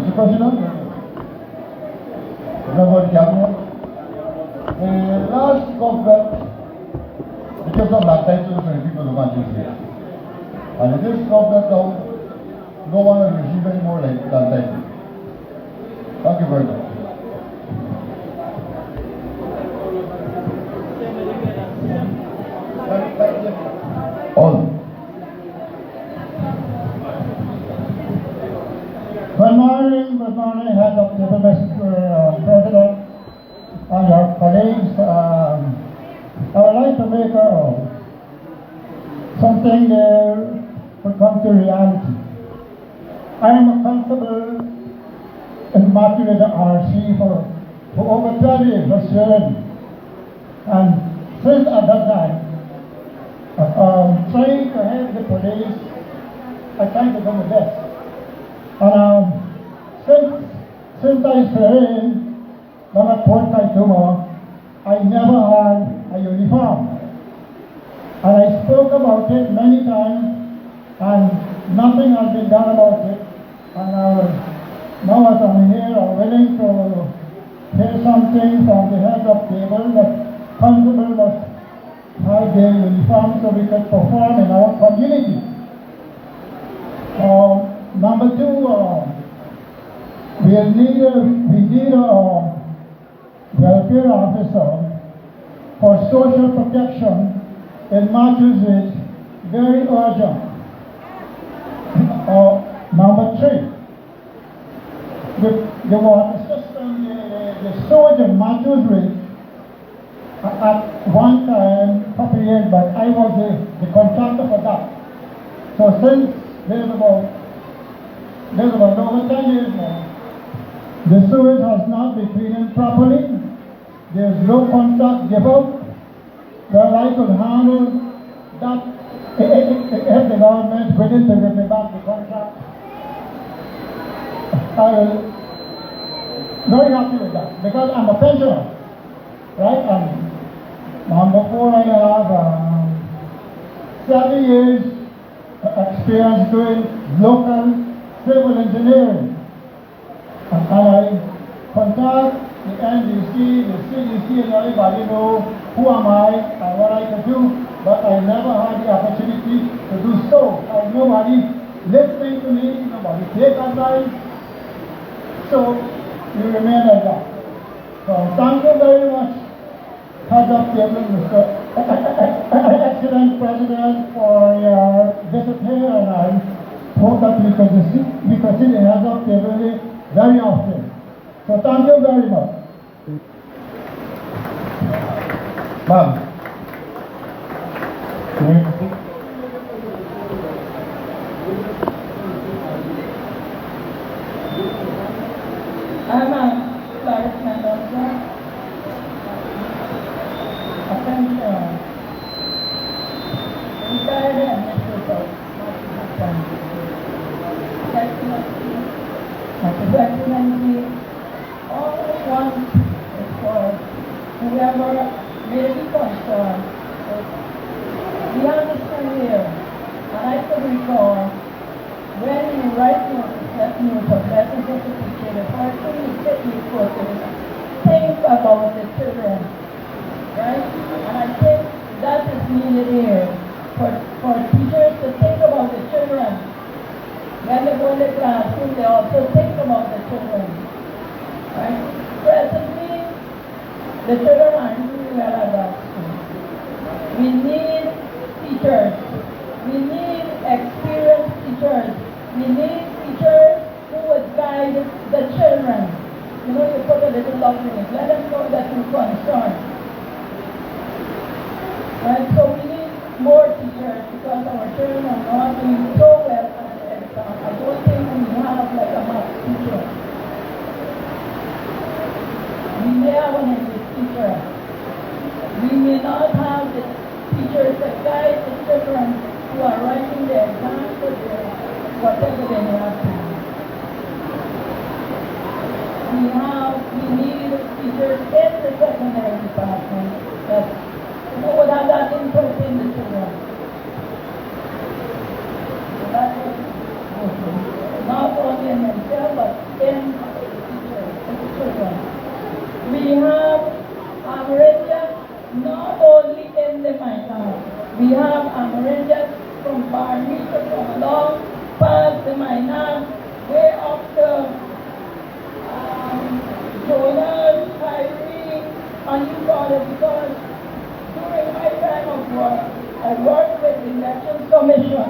Mr. President, members of the Cabinet, the last government because of that title to the people of Manchester. And in this government now, no one will receive any more like that title. Thank you very much. All. Good morning, Head of the Mr. President and your colleagues. I would like to make something there to come to reality. I am a constable in Matthews RC for over 12 years, and since at that time, trying to help the police, I tried to do my best. And since I trained at Port Kaituma, I never had a uniform. And I spoke about it many times, and nothing has been done about it. And now as I'm here, I'm willing to hear something from the head of table that constable must have their uniform so we can perform in our community. Number two, we need a welfare officer for social protection in Matthews Ridge very urgent. Number 3, the water system, the sewage in Matthews Ridge, at one time, a couple of years back, I was the contractor for that. So since there's about over 10 years now, the sewage has not been cleaned properly. There's no contract given. Well, I could handle that if the government willing to give me back the contract. I'm very happy with that because I'm a pensioner, right? And number 4, I have 7 years experience doing local civil engineering. And I contact the NDC, the CDC, and everybody know who am I and what I can do, but I never had the opportunity to do so. And nobody listening to me, nobody take advice. So you remain like that. So thank you very much, Head of Table, Mr. Excellent President, for your visit here, and I hope that we can see the Head of Table very often. So thank you very much.
Ma'am, can you speak?
I'm a Santa Rosa, a pensioner, retired administrator, Excellency, all I want is for whoever may be concerned. We understand here, and I could recall when you write notice of letters of the teacher, the first thing you sit you put is think about the children, right? And I think that is needed here for teachers to think about the children. When they go in the classroom, they also think about the children, right? Presently, the children are doing well at that school. We need teachers. We need experienced teachers. We need teachers who would guide the children. You know, you put a little love in it. Let them know that you're concerned. Right? So we need more teachers because our children are not doing so well at the exam. I don't think we have like a math teacher. We may have an English teacher. We may not have the teachers that guide the children who are writing the exams for whatever they have to do. We need teachers in the secondary department that would have that interest in the children. So that is not only in themselves, but in the children. We have Amerindians not only in the minor. We have Amerindians from Barnita, from along past the minor, way up to Jonas, Kyrie, and you got it because during my time of work, I worked with the Election Commission,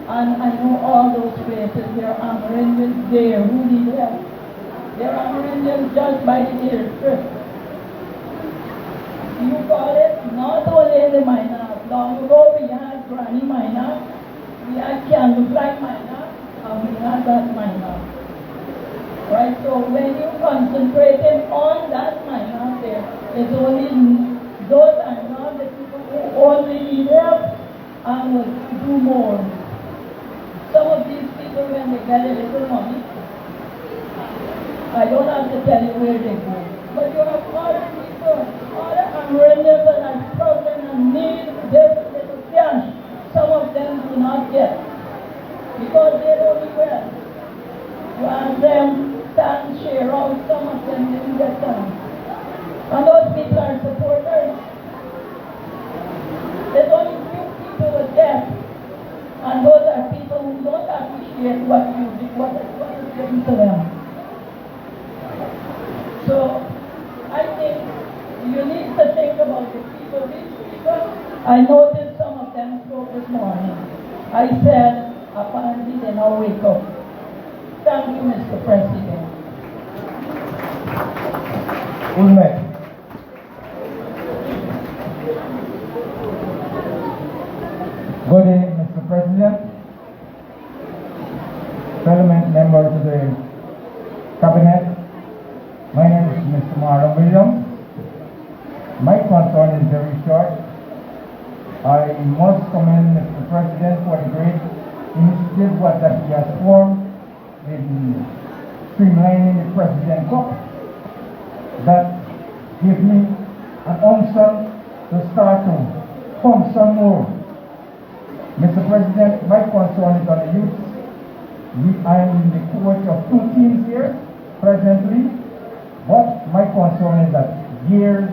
and I know all those places. There are Amerindians there who need help. There are Amerindians just by the airstrip. You got it, not only in the minor. Long ago we had Granny Minor, we had Candlefly Minor, and we had that minor. Right, so when you concentrating on that minor there, it's only those are not the people who only need help and will do more. Some of these people, when they get a little money, I don't have to tell you where they go. But you have other people, other Amerindians that are struggling and need this little cash. Some of them do not get because they don't do well. You ask them, stand, share out, some of them didn't get some. And those people are supporters. There's only few people with debt. And those are people who don't appreciate what is given to them. So, I think you need to think about the people this morning. I said, apparently they now wake up. Thank you, Mr. President.
Who's next? Good day, Mr. President, fellow members of the Cabinet. My name is Mr. Marlon Williams. My concern is very short. I must commend Mr. President for the great initiative that he has formed in streamlining the President Cup. That gives me an unction to start to function more. Mr. President, my concern is on the youth. I am the coach of 2 teams here presently, but my concern is that years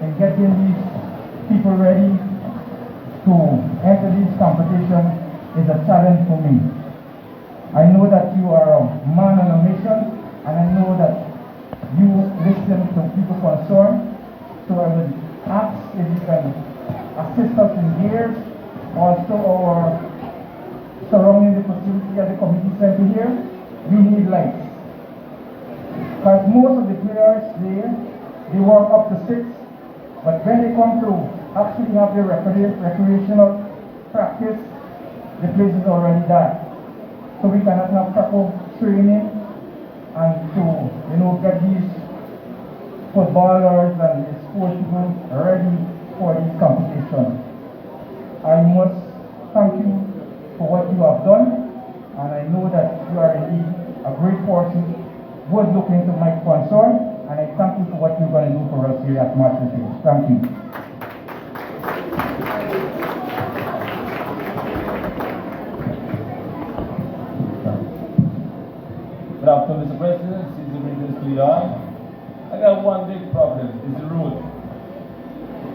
in getting these people ready to enter this competition is a challenge for me. I know that you are a man on a mission, and I know that you listen to people concerned, so I would ask if you can assist us in gears, also our surrounding the facility at the community center here. We need lights. Because most of the players there, they work up to 6, but when they come to actually have their recreational practice, the place is already dark. So we cannot have proper training and to, get these footballers and the sports people ready for this competition. I must thank you for what you have done, and I know that you are indeed a great person, would look into my concern, and I thank you for what you're going to do for us here at Marshall Field. Thank you.
Good afternoon, Mr. President. Season greetings to you all. I got one big problem, is the road.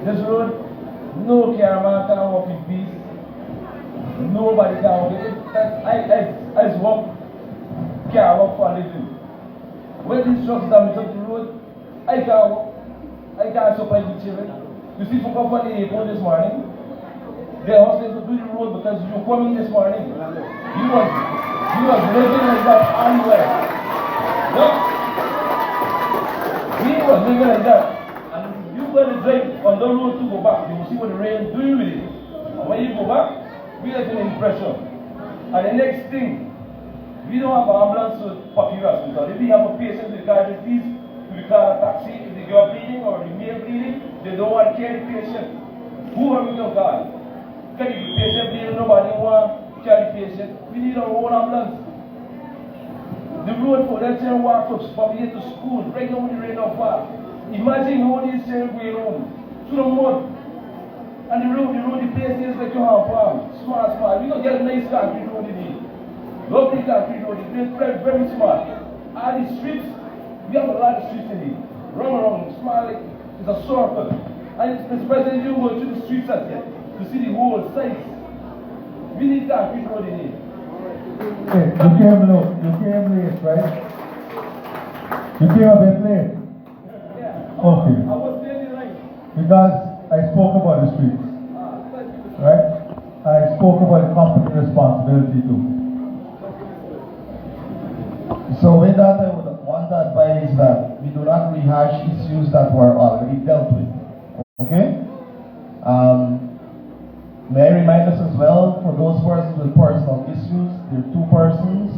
This road, no cameraman can walk in peace. Nobody can walk in. I walk, can't walk for a living. When these trucks are on the road, I can't walk. I can't supply the children. You see, from up on the airport this morning, they are asking to do the road because you coming this morning. You was living like that anywhere. No? He was living like that. And you got to drive on the road to go back. You will see what the rain do with it. And when you go back, we get an impression. And the next thing, we don't have an ambulance to Papi Hospital. If we have a patient with cardiac disease, we call a taxi. If they go bleeding or the male bleeding, they don't want to carry the patient. Who are we going to call? Can the patient bleeding? Nobody want to carry the patient. We need our own ambulance. The road for that children walk from here to school, right now when the rain don't fall. Imagine how these children going home through the mud. And the road, the place is like you have farm. Smart. We don't get a nice concrete road in here. Lovely concrete road, it's very, very smart. All the streets, we have a lot of streets in here. Around, small, like it's a circle. And Mr. President, you go through the streets out there to see the whole sites. We need concrete road in here.
Hey, you came late, right? You came a bit late?
Yeah.
Okay.
I was standing right.
Because I spoke about the streets, right? I spoke about the company responsibility too.
So with that, I would want to advise that we do not rehash issues that were already dealt with. Okay? May I remind us as well, for those persons with personal issues, there are 2 persons,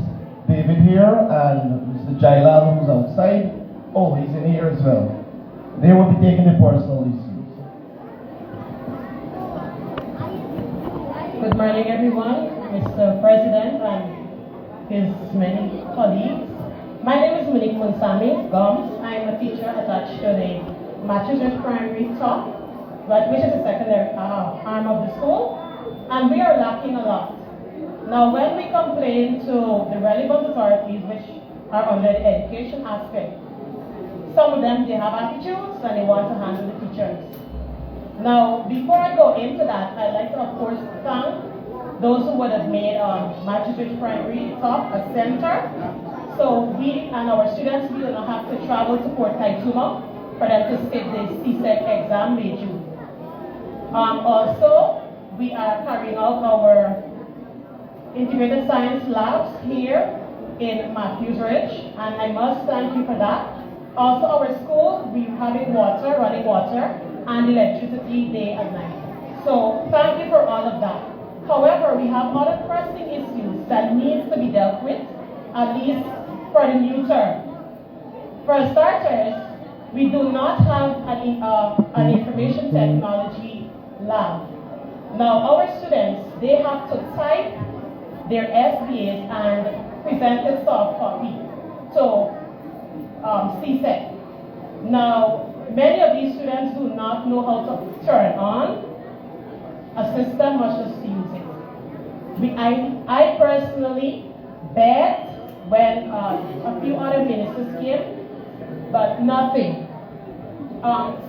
David here and Mr. Jailal who's outside. Oh, he's in here as well. They will be taking the personal issues.
Good morning, everyone, Mr. President and his many colleagues. My name is Monique Munsami Gomes. I am a teacher attached to the Massachusetts Primary Top, which is the secondary arm of the school, and we are lacking a lot. Now, when we complain to the relevant authorities, which are under the education aspect, some of them, they have attitudes and they want to handle the teachers. Now, before I go into that, I'd like to, of course, thank those who would have made Massachusetts Primary Top a center. So we and our students, we do not have to travel to Port Kaituma for them to sit the CSEC exam they do. Also, we are carrying out our integrated science labs here in Matthews Ridge, and I must thank you for that. Also, our schools, we're having water, running water, and electricity day and night. So, thank you for all of that. However, we have other pressing issues that needs to be dealt with, at least for the new term. For starters, we do not have an information technology lab. Now, our students, they have to type their SBAs and present a soft copy to CSEC. Now, many of these students do not know how to turn on a system, much as to use it. I personally begged when a few other ministers came, but nothing.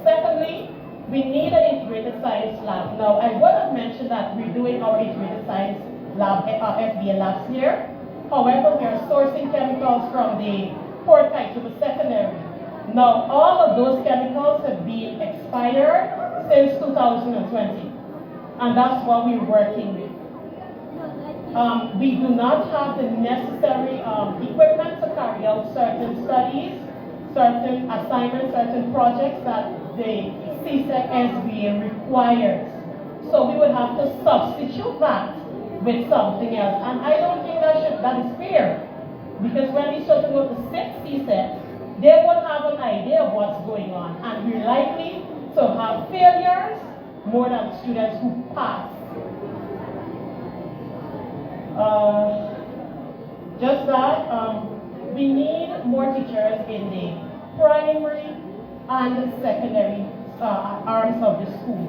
Secondly, we need an integrated science lab. Now, I would have mentioned that we're doing our integrated science lab, FBA labs here. However, we are sourcing chemicals from the Port Kaituba secondary. Now, all of those chemicals have been expired since 2020. And that's what we're working with. We do not have the necessary equipment to carry out certain studies, certain assignments, certain projects that the CSEC SBA requires. So we would have to substitute that with something else. And I don't think that is fair. Because when these children go to CSEC, they won't have an idea of what's going on. And we're likely to have failures more than students who pass. Just that, we need more teachers in the primary and secondary arms of the school.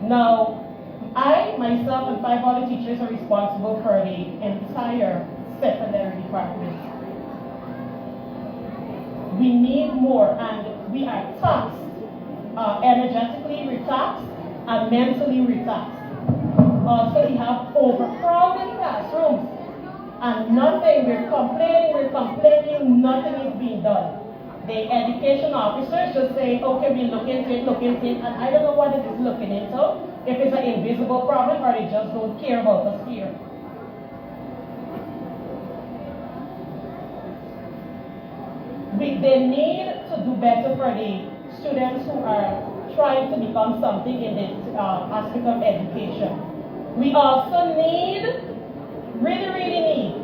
Now, I, myself, and 5 other teachers are responsible for the entire secondary department. We need more, and we are taxed, energetically retaxed, and mentally retaxed. Also, we have overcrowded classrooms, and nothing, we're complaining, nothing is being done. The education officers just say, okay, we'll look into it, and I don't know what it is looking into, if it's an invisible problem or they just don't care about us here. They need to do better for the students who are trying to become something in this aspect of education. We also really need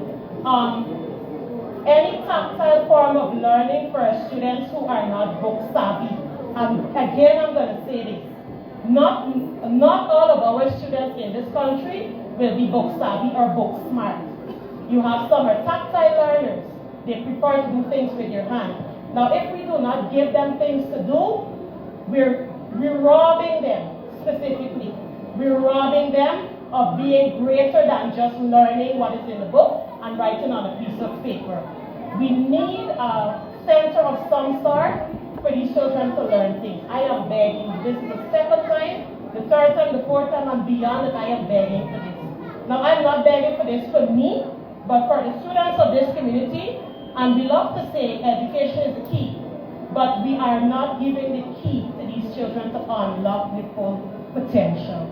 any tactile form of learning for students who are not book savvy. Again, I'm going to say this. Not all of our students in this country will be book savvy or book smart. You have some are tactile learners. They prefer to do things with your hand. Now, if we do not give them things to do, we're robbing them specifically. We're robbing them of being greater than just learning what is in the book and writing on a piece of paper. We need a center of some sort for these children to learn things. I am begging. This is the 2nd time, the 3rd time, the 4th time, and beyond that I am begging for this. Now, I'm not begging for this for me, but for the students of this community. And we love to say education is the key, but we are not giving the key to these children to unlock the full potential.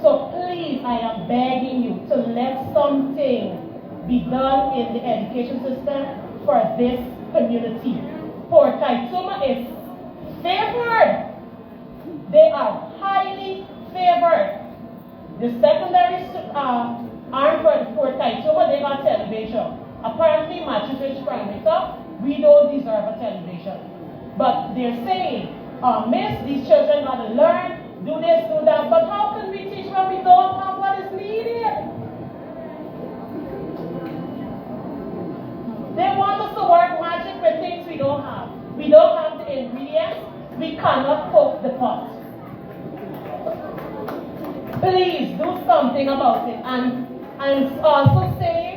So please, I am begging you to let something be done in the education system for this community. Port Kaituma is favored. They are highly favored. The secondary arm for Port Kaituma, they got television. Apparently, Matthews Ridge Primary Top, we don't deserve a television. But they're saying, miss, these children got to learn, do this, do that. But how can we teach when we don't have what is needed? They want us to work magic with things we don't have. We don't have the ingredients. We cannot cook the pot. Please do something about it. And I'm also saying,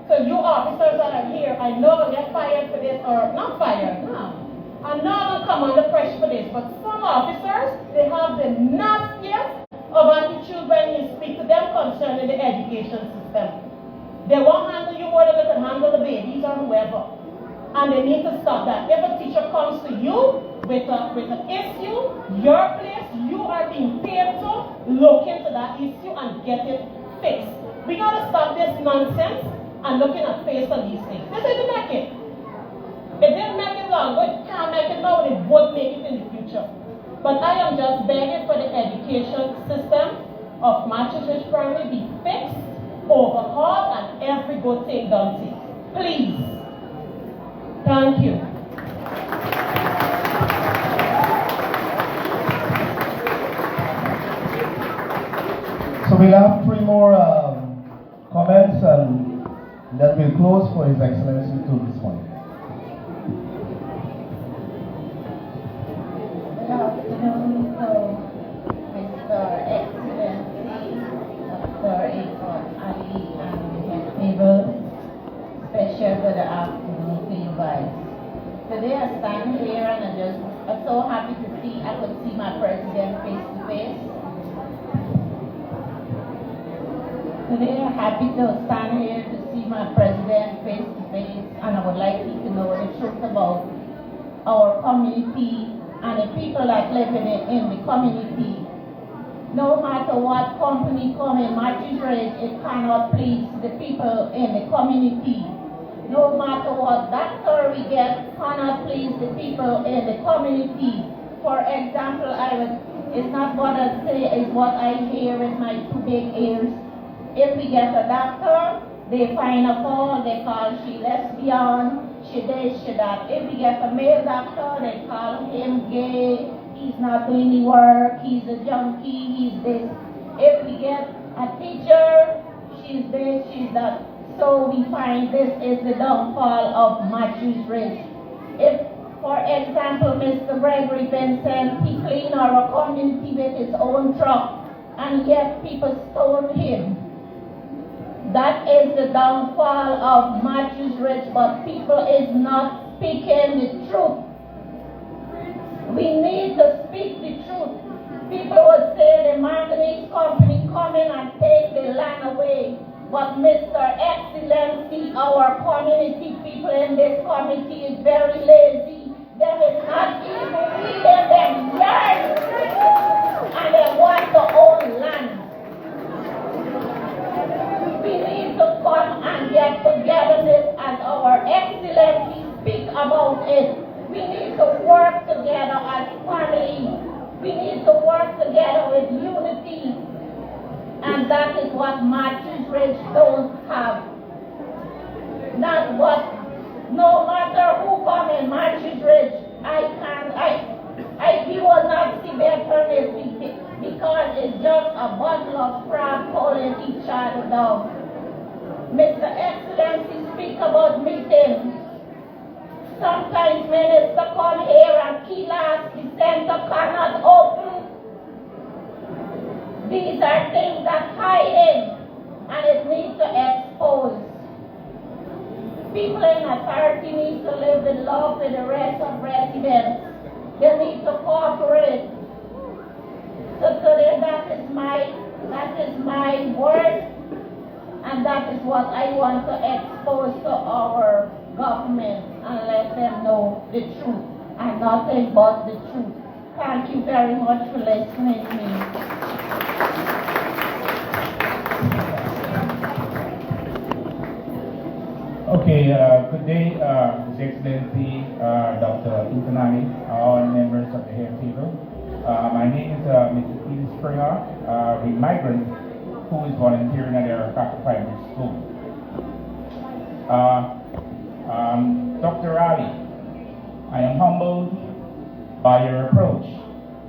so you officers that are here, I know I'll get fired for this, or not fired, no. I'm not going to come under pressure for this, but some officers, they have the nastiest of attitude when you speak to them concerning the education system. They won't handle you more than they can handle the babies or whoever. And they need to stop that. If a teacher comes to you with an issue, your place, you you are being paid to look into that issue and get it fixed. We gotta stop this nonsense and looking at face of these things. This didn't make it. It didn't make it long, but it can't make it now, and it won't make it in the future. But I am just begging for the education system of Matthews Ridge Primary be fixed, overhauled, and every good thing done to it. Please. Thank you.
So we'll have 3 more comments, and then we'll close for His Excellency to respond.
Good afternoon to Mr. Excellency Dr. Irfaan Ali and the head table. Special good afternoon to you guys. Today I stand here and I'm so happy to see I could see my president face to face. Today I'm happy to stand here to see my president face to face, and I would like you to know the truth about our community and the people that live in the community. No matter what company come in Matthews Ridge, it cannot please the people in the community. No matter what doctor we get, cannot please the people in the community. For example, it's not what I say, it's what I hear with my 2 big ears. If we get a doctor, they find a fault, they call she lesbian, she this, she that. If we get a male doctor, they call him gay, he's not doing any work, he's a junkie, he's this. If we get a teacher, she's this, she's that. So we find this is the downfall of Matthews Ridge. If, for example, Mr. Gregory Vincent, he cleaned our community with his own truck, and yet people stole him. That is the downfall of Matthews Ridge, but people is not speaking the truth. We need to speak the truth. People would say the manganese company come in and take the land away. But Mr. Excellency, our community people in this committee is very lazy. There is not even weeding them yards, and they want to own land. We need to come and get togetherness as our Excellency speak about it. We need to work together as family. We need to work together with unity. And that is what Matthews Ridge don't have. Not what, no matter who come in Matthews Ridge, we will not see betterness because it's just a bundle of crab pulling each other down. Mr. Excellency speak about meetings. Sometimes minister come here and kill us, the center cannot open. These are things that hiding, and it needs to expose. People in authority need to live in love with the rest of residents. They need to cooperate. So today that is my word, and that is what I want to expose to our government and let them know the truth and nothing but the truth. Thank you very much for listening to me.
Okay, good day, His Excellency Dr. Irfaan Ali, all members of the head table. My name is Mr. Peter Springer, a migrant who is volunteering at the Primary School. Dr. Ali, I am humbled by your approach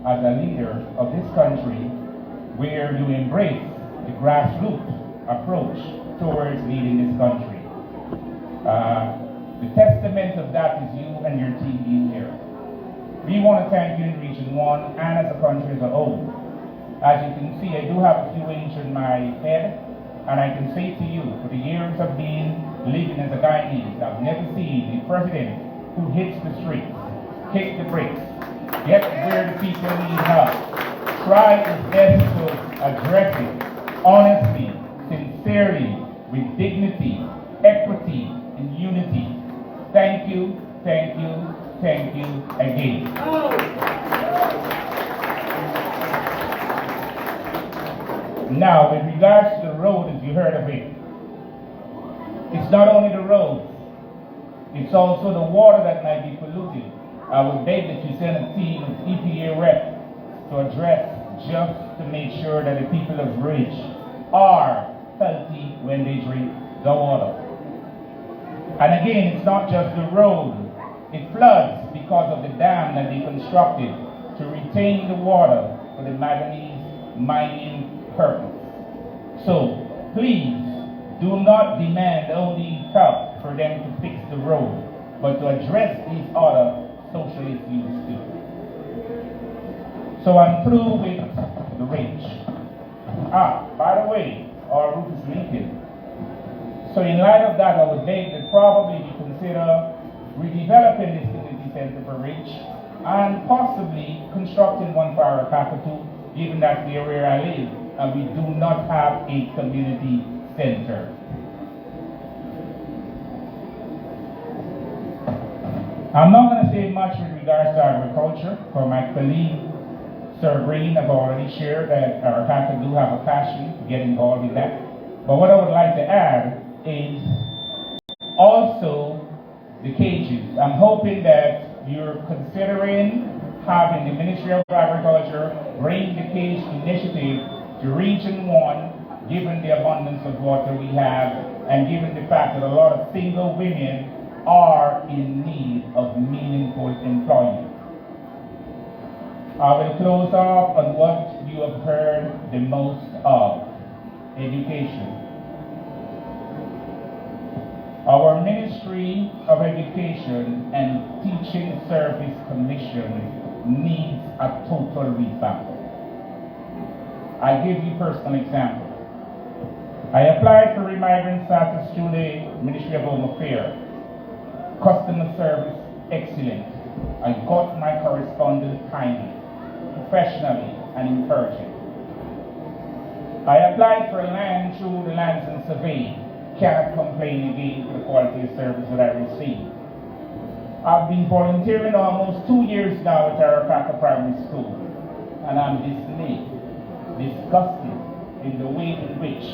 as a leader of this country, where you embrace the grassroots approach towards leading this country. The testament of that is you and your team being here. We want to thank you in Region 1 and as a country as a whole. As you can see, I do have a few inches in my head, and I can say to you, for the years of being living as a Guyanese, I've never seen a president who hits the streets, kick the bricks, get where the people need help, try his best to address it honestly, sincerely, with dignity, equity, and unity. Thank you, thank you, thank you again. contaminants, you heard of it. It's not only the roads, it's also the water that might be polluted. I would beg that you send a team of EPA reps to address, just to make sure that the people of Ridge are healthy when they drink the water. And again, it's not just the road. It floods because of the dam that they constructed to retain the water for the manganese mining purpose. So, please, do not demand only help for them to fix the road, but to address these other social issues too. So I'm through with the Ridge. By the way, our route is leaking. So in light of that, I would beg that probably you consider redeveloping this community center for Ridge and possibly constructing one for our capital, given that the area I live and we do not have a community center. I'm not going to say much with regards to agriculture, for my colleague, Sir Green, have already shared that our capital do have a passion to get involved in that. But what I would like to add is also the cages. I'm hoping that you're considering having the Ministry of Agriculture bring the cage initiative to Region 1, given the abundance of water we have, and given the fact that a lot of single women are in need of meaningful employment. I will close off on what you have heard the most of, education. Our Ministry of Education and Teaching Service Commission needs a total revamp. I give you personal example. I applied for remigrant status through the Ministry of Home Affairs. Customer service, excellent. I got my correspondence timely, professionally, and encouraging. I applied for land through the Lands and Survey. Cannot complain again for the quality of service that I received. I've been volunteering almost 2 years now at Arapaka Primary School, and I'm dismayed, disgusted in the way in which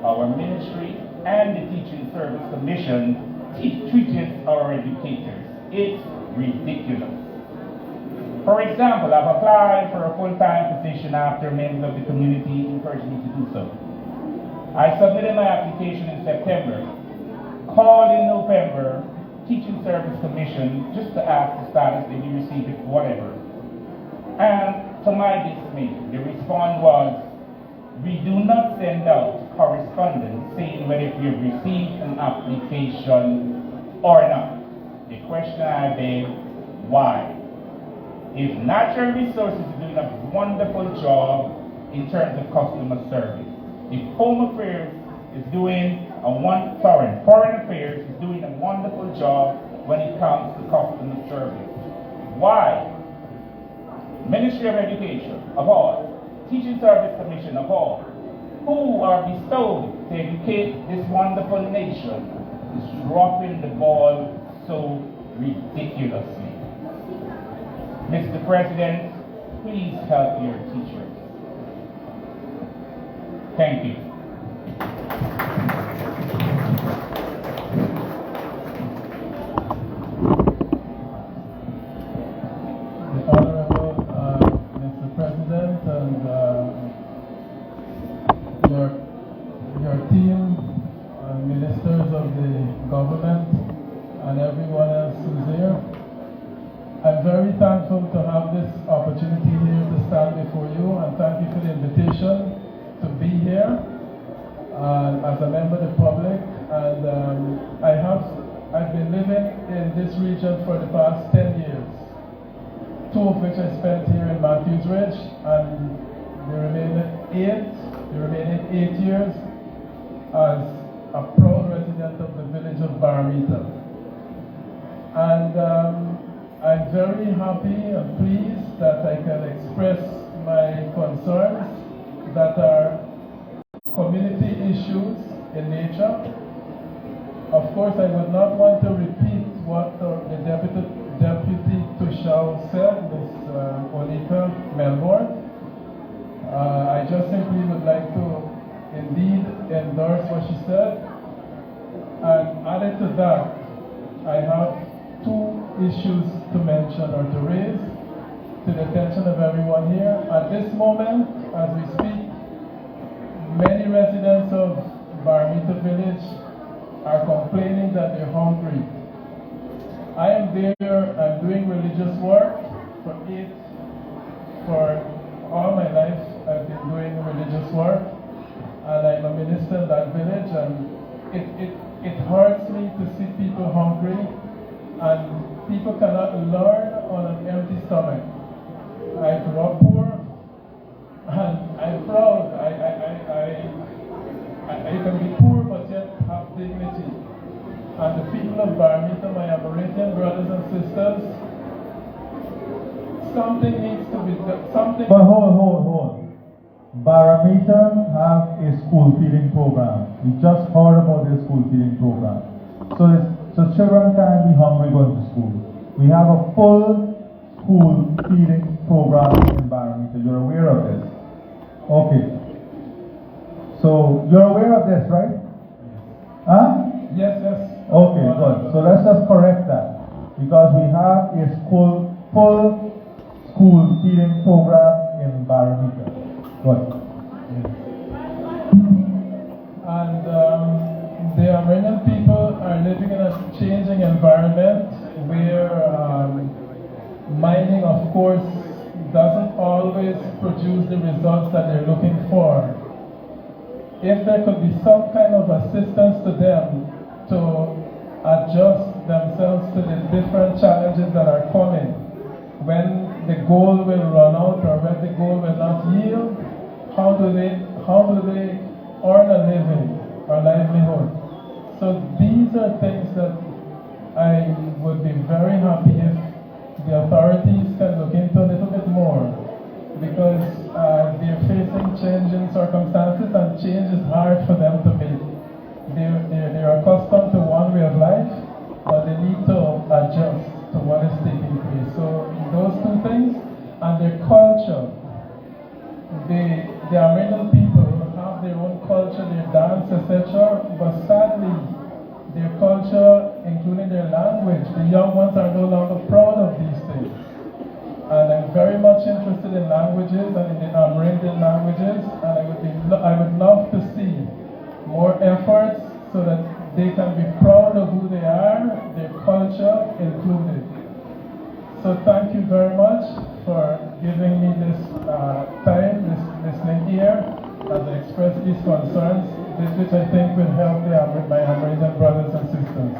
our ministry and the Teaching Service Commission treated our educators. It's ridiculous. For example, I've applied for a full-time position after members of the community encouraged me to do so. I submitted my application in September, called in November, Teaching Service Commission, just to ask the status, did you receive it, whatever. And to my dismay, the response was, we do not send out correspondence saying whether we have received an application or not. The question I beg, why? If Natural Resources is doing a wonderful job in terms of customer service, if Home Affairs is doing Foreign Affairs is doing a wonderful job when it comes to customer service, why? Ministry of Education, of all, Teaching Service Commission, of all, who are bestowed to educate this wonderful nation, is dropping the ball so ridiculously. Mr. President, please help your teachers. Thank you.
Mr. President and your team, ministers of the government, and everyone else who's here. I'm very thankful to have this opportunity here to stand before you, and thank you for the invitation to be here as a member of the public. And I've been living in this region for the past 10 years, 2 of which I spent here in Matthews Ridge, and the remaining 8 years as a proud resident of the village of Baramita. And I'm very happy and pleased that I can express my concerns that are community issues in nature. Of course, I would not want to repeat what the Deputy Tushau said, Ms. Onika Melbourne. I just simply would like to indeed endorse what she said. And added to that, I have two issues to mention or to raise to the attention of everyone here. At this moment, as we speak, many residents of Baramita village are complaining that they're hungry. I am there, I'm doing religious work for all my life. I've been doing religious work, and I'm a minister in that village, and it hurts me to see people hungry, and people cannot learn on an empty stomach. I grew up poor, and I'm proud. I can be poor but yet have dignity. And the people of Baramita, my Amerindian brothers and sisters, something needs to be done.
But hold. Baramita have a school feeding program. We just heard about their school feeding program. So children can't be hungry going to school. We have a full school feeding program in Baramita. You're aware of this? Okay. So you're aware of this, right? Huh?
Yes.
Okay, good. So let's just correct that. Because we have a full school feeding program in Baramita. Good.
And the Amerindian people are living in a changing environment where mining, of course, doesn't always produce the results that they're looking for. If there could be some kind of assistance to them to adjust themselves to the different challenges that are coming, when the goal will run out or when the goal will not yield, how do they earn a living or livelihood? So these are things that I would be very happy if the authorities can look into a little bit more, because they're facing changing circumstances, and change is hard for them to make. They're accustomed to one way of life, but they need to adjust to what is taking place. So those two things, and their culture. The Amerindian people have their own culture, their dance, etc. But sadly, their culture, including their language, the young ones are no longer proud of these things. And I'm very much interested in languages and in the Amerindian languages, and I would love to see more efforts so that they can be proud of who they are, their culture included. So thank you very much for giving me this time, this listening ear, as I express these concerns, which I think will help my Amerindian brothers and sisters.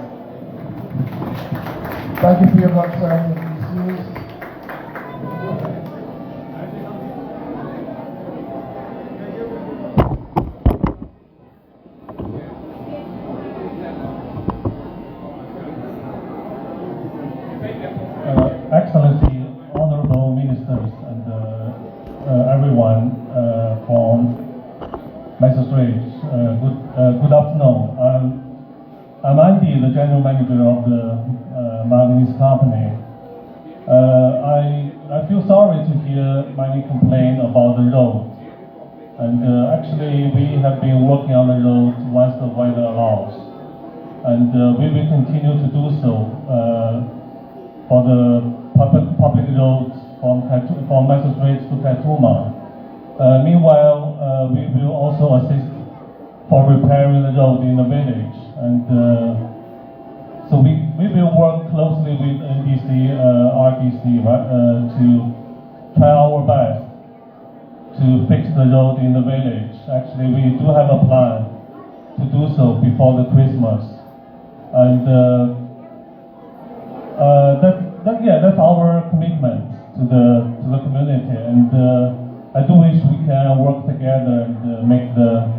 Thank you for your concerns and issues.
Excellency, honorable ministers, and everyone from magistrates, good afternoon. I'm Andy, the general manager of the manganese company. I feel sorry to hear many complain about the road. And actually, we have been working on the road once the weather allows. And we will continue to do so for the public roads from magistrates to Kaituma. Meanwhile, we will also assist for repairing the road in the village. And so we will work closely with NDC, RDC, to try our best to fix the road in the village. Actually, we do have a plan to do so before the Christmas. And that's our commitment to the community. And I do wish we can work together and make the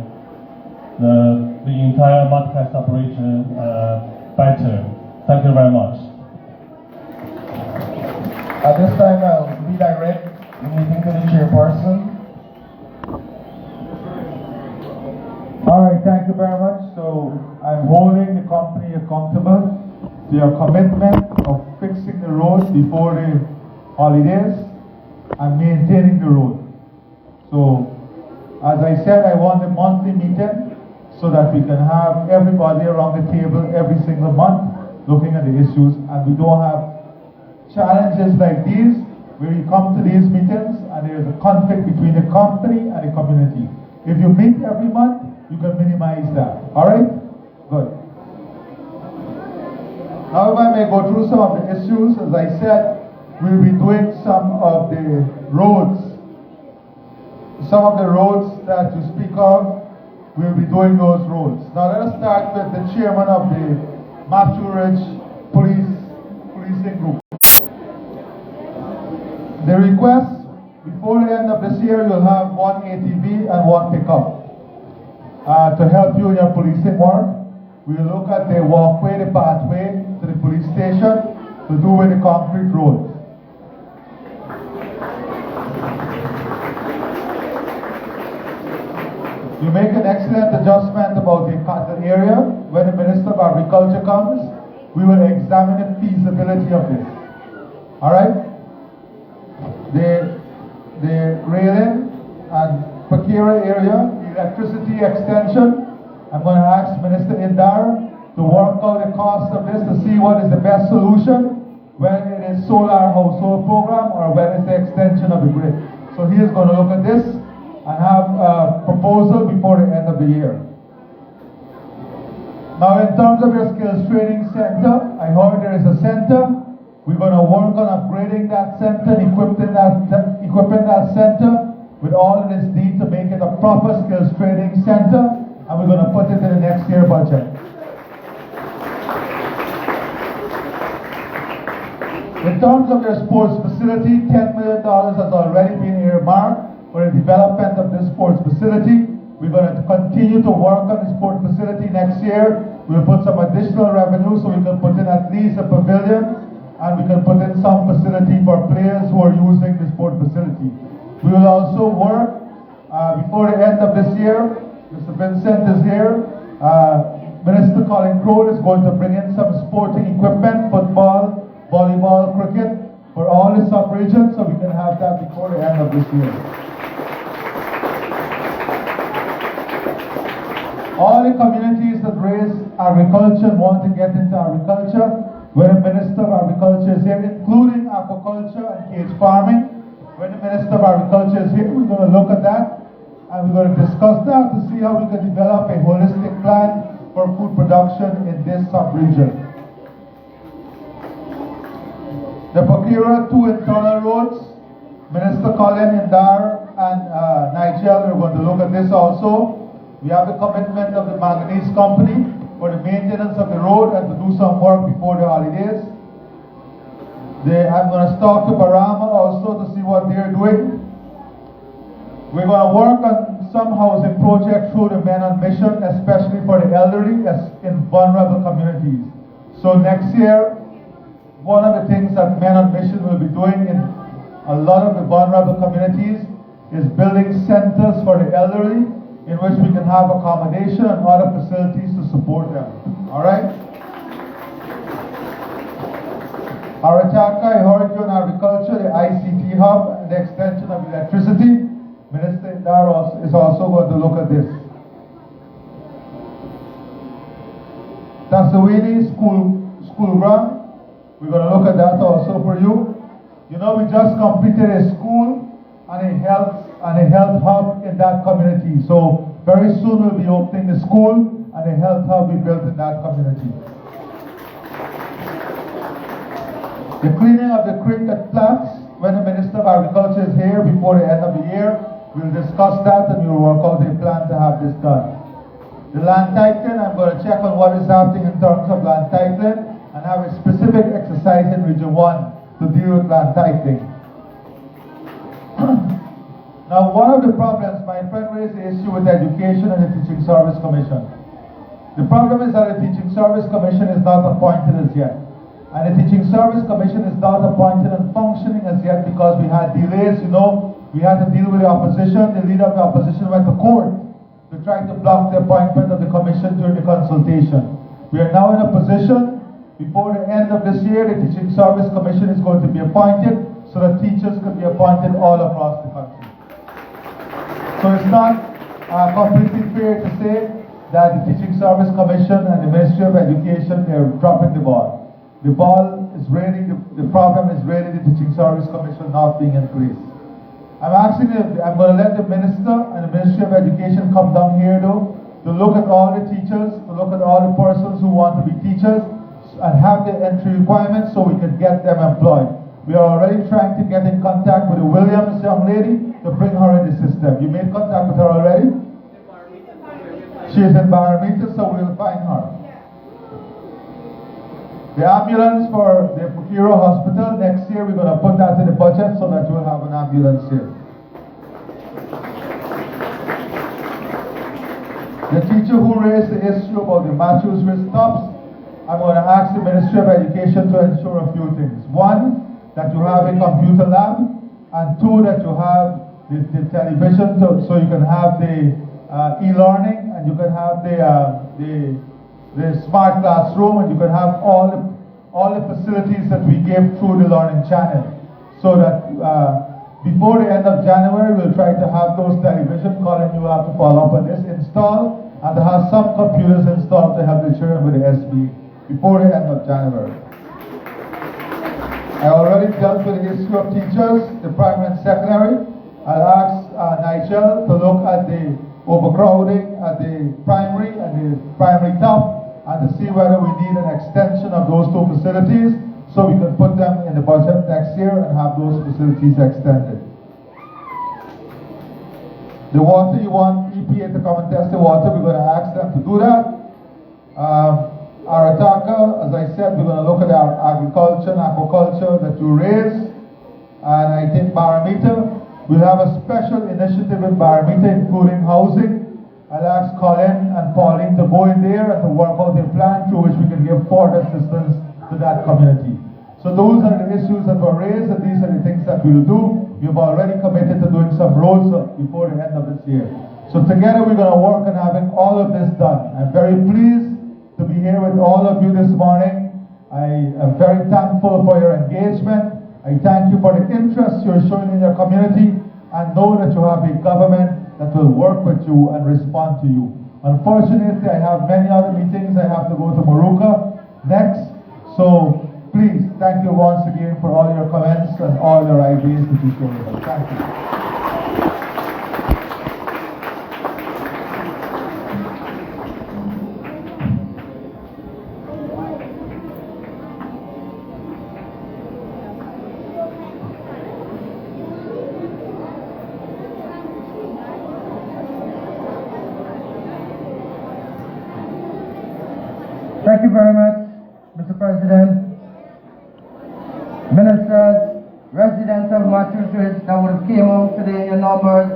entire Mudcast operation better. Thank you very much.
At this time, I'll redirect the meeting to the chairperson.
All right, thank you very much. So I'm holding the company accountable to your commitment of fixing the road before the holidays and maintaining the road. So, as I said, I want a monthly meeting
so that we can have everybody around the table every single month looking at the issues, and we don't have challenges like these where you come to these meetings and there is a conflict between the company and the community. If you meet every month, you can minimize that. Alright? Good. Now if I may go through some of the issues, as I said, we'll be doing some of the roads. Some of the roads that you speak of, we'll be doing those roads. Now let us start with the chairman of the Matthew Ridge Policing Group. The request, before the end of this year, you'll have one ATV and one pickup to help you in your policing work. We'll look at the walkway, the pathway to the police station to do with the concrete road. You make an excellent adjustment about the cattle area. When the Minister of Agriculture comes, we will examine the feasibility of this. Alright? The railing and Pakira area, electricity extension, I'm going to ask Minister Indar to work out the cost of this to see what is the best solution, when it is solar household program or when it's the extension of the grid. So he is going to look at this and have a proposal before the end of the year. Now in terms of your skills training center, I heard there is a center. We're going to work on upgrading that center, equipping that center with all it is needed to make it a proper skills training center, and we're going to put it in the next year budget. In terms of your sports facility, $10 million has already been earmarked for the development of this sports facility. We're going to continue to work on the sports facility next year. We'll put some additional revenue so we can put in at least a pavilion, and we can put in some facility for players who are using the sport facility. We will also work before the end of this year. Mr. Vincent is here. Minister Colin Crowell is going to bring in some sporting equipment, football, volleyball, cricket, for all the sub-regions, so we can have that before the end of this year. All the communities that raise agriculture and want to get into agriculture, when the Minister of Agriculture is here, including aquaculture and cage farming, when the Minister of Agriculture is here, we're going to look at that and we're going to discuss that to see how we can develop a holistic plan for food production in this sub-region. The Pakira 2 internal roads, Minister Colin Indar and Nigel are going to look at this also. We have the commitment of the manganese company for the maintenance of the road and to do some work before the holidays. I'm going to talk to Barama also to see what they're doing. We're going to work on some housing projects through the Men on Mission, especially for the elderly in vulnerable communities. So next year, one of the things that Men on Mission will be doing in a lot of the vulnerable communities is building centers for the elderly, in which we can have accommodation and other facilities to support them. Alright? Arataka, I heard you on agriculture, the ICT hub, and the extension of electricity. Minister Indar is also going to look at this. Tasawini school run, we're going to look at that also for you. You know, we just completed a school and a health hub in that community. So very soon we'll be opening the school and a health hub we built in that community. The cleaning of the creek at Flats, when the Minister of Agriculture is here before the end of the year, we'll discuss that and we'll work out a plan to have this done. The land titling, I'm going to check on what is happening in terms of land titling and have a specific exercise in Region 1 to deal with land titling. Now, one of the problems, my friend raised the issue with education and the Teaching Service Commission. The problem is that the Teaching Service Commission is not appointed as yet. And the Teaching Service Commission is not appointed and functioning as yet because we had delays, you know. We had to deal with the opposition. The leader of the opposition went to court to try to block the appointment of the commission during the consultation. We are now in a position, before the end of this year, the Teaching Service Commission is going to be appointed so that teachers can be appointed all across the country. So it's not completely fair to say that the Teaching Service Commission and the Ministry of Education, they're dropping the ball. The ball is really, the problem is really the Teaching Service Commission not being in place. I'm going to let the Minister and the Ministry of Education come down here though, to look at all the teachers, to look at all the persons who want to be teachers, and have the entry requirements so we can get them employed. We are already trying to get in contact with the Williams young lady to bring her in the system. You made contact with her already? She is in Baramita, so we'll find her. The ambulance for the Pukiro Hospital, next year we're going to put that in the budget so that we'll have an ambulance here. The teacher who raised the issue about the Matthews wrist stops, I'm going to ask the Ministry of Education to ensure a few things. One, that you have a computer lab, and two, that you have the television so you can have the e-learning, and you can have the smart classroom, and you can have all the facilities that we give through the learning channel. So that before the end of January, we'll try to have those television, Colin, you have to follow up on this, installed, and to have some computers installed to help the children with the SB before the end of January. I already dealt with the issue of teachers, the primary and secondary. I'll ask Nigel to look at the overcrowding at the primary and the primary top, and to see whether we need an extension of those two facilities so we can put them in the budget next year and have those facilities extended. The water, you want EPA to come and test the water, we're going to ask them to do that. Arataka, as I said, we're going to look at our agriculture and aquaculture that you raised, and I think Baramita, we'll have a special initiative in Baramita, including housing. I'll ask Colin and Pauline to go in there and to work out a plan through which we can give further assistance to that community. So those are the issues that were raised, and these are the things that we'll do. We've already committed to doing some roads before the end of this year. So together we're going to work on having all of this done. I'm very pleased to be here with all of you this morning. I am very thankful for your engagement. I thank you for the interest you're showing in your community, and know that you have a government that will work with you and respond to you. Unfortunately, I have many other meetings. I have to go to Moruca next. So please, thank you once again for all your comments and all your ideas that you showed us. Thank you.
Thank you very much, Mr. President. Ministers, residents of Matthews Ridge that would have came out today in your numbers,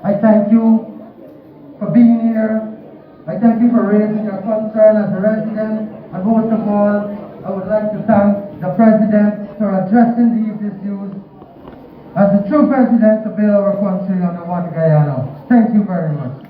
I thank you for being here. I thank you for raising your concern as a resident, and most of all, I would like to thank the President for addressing these issues as the true President to build our country under one Guyana. Thank you very much.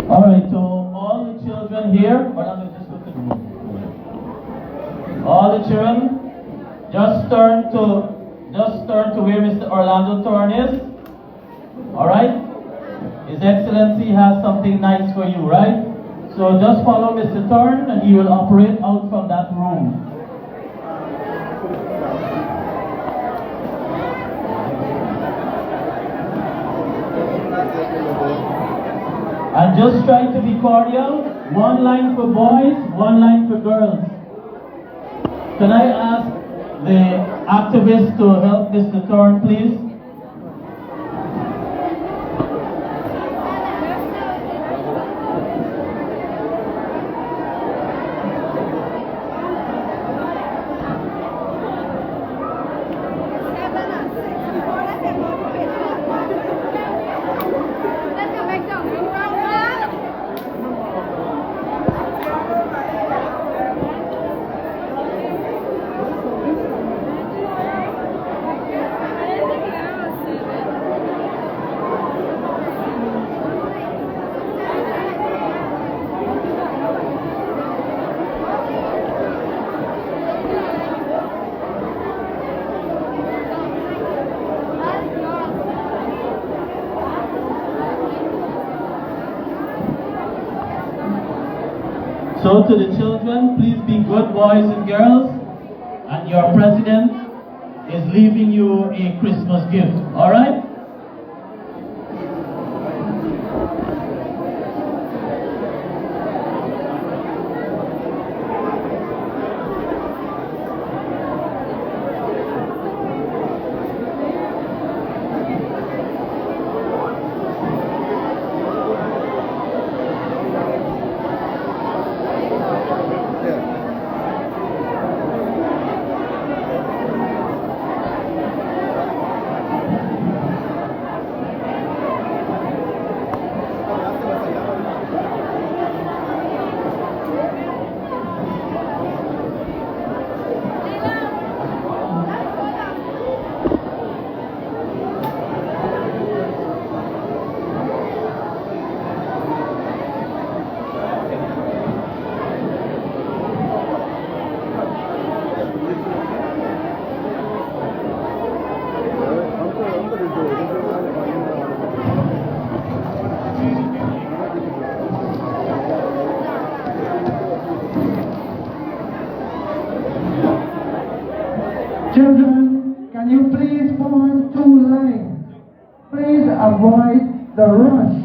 Alright, so all the children here, Orlando, just look at the room. All the children, just turn to where Mr. Orlando Thorne is. Alright? His Excellency has something nice for you, right? So just follow Mr. Thorne and he will operate out from that room. And just try to be cordial. One line for boys, one line for girls. Can I ask the activists to help Mr. Thorne, please? So to the children, please be good boys and girls, and your president is leaving you a Christmas gift, alright?
Children, can you please form two lines? Please avoid the rush.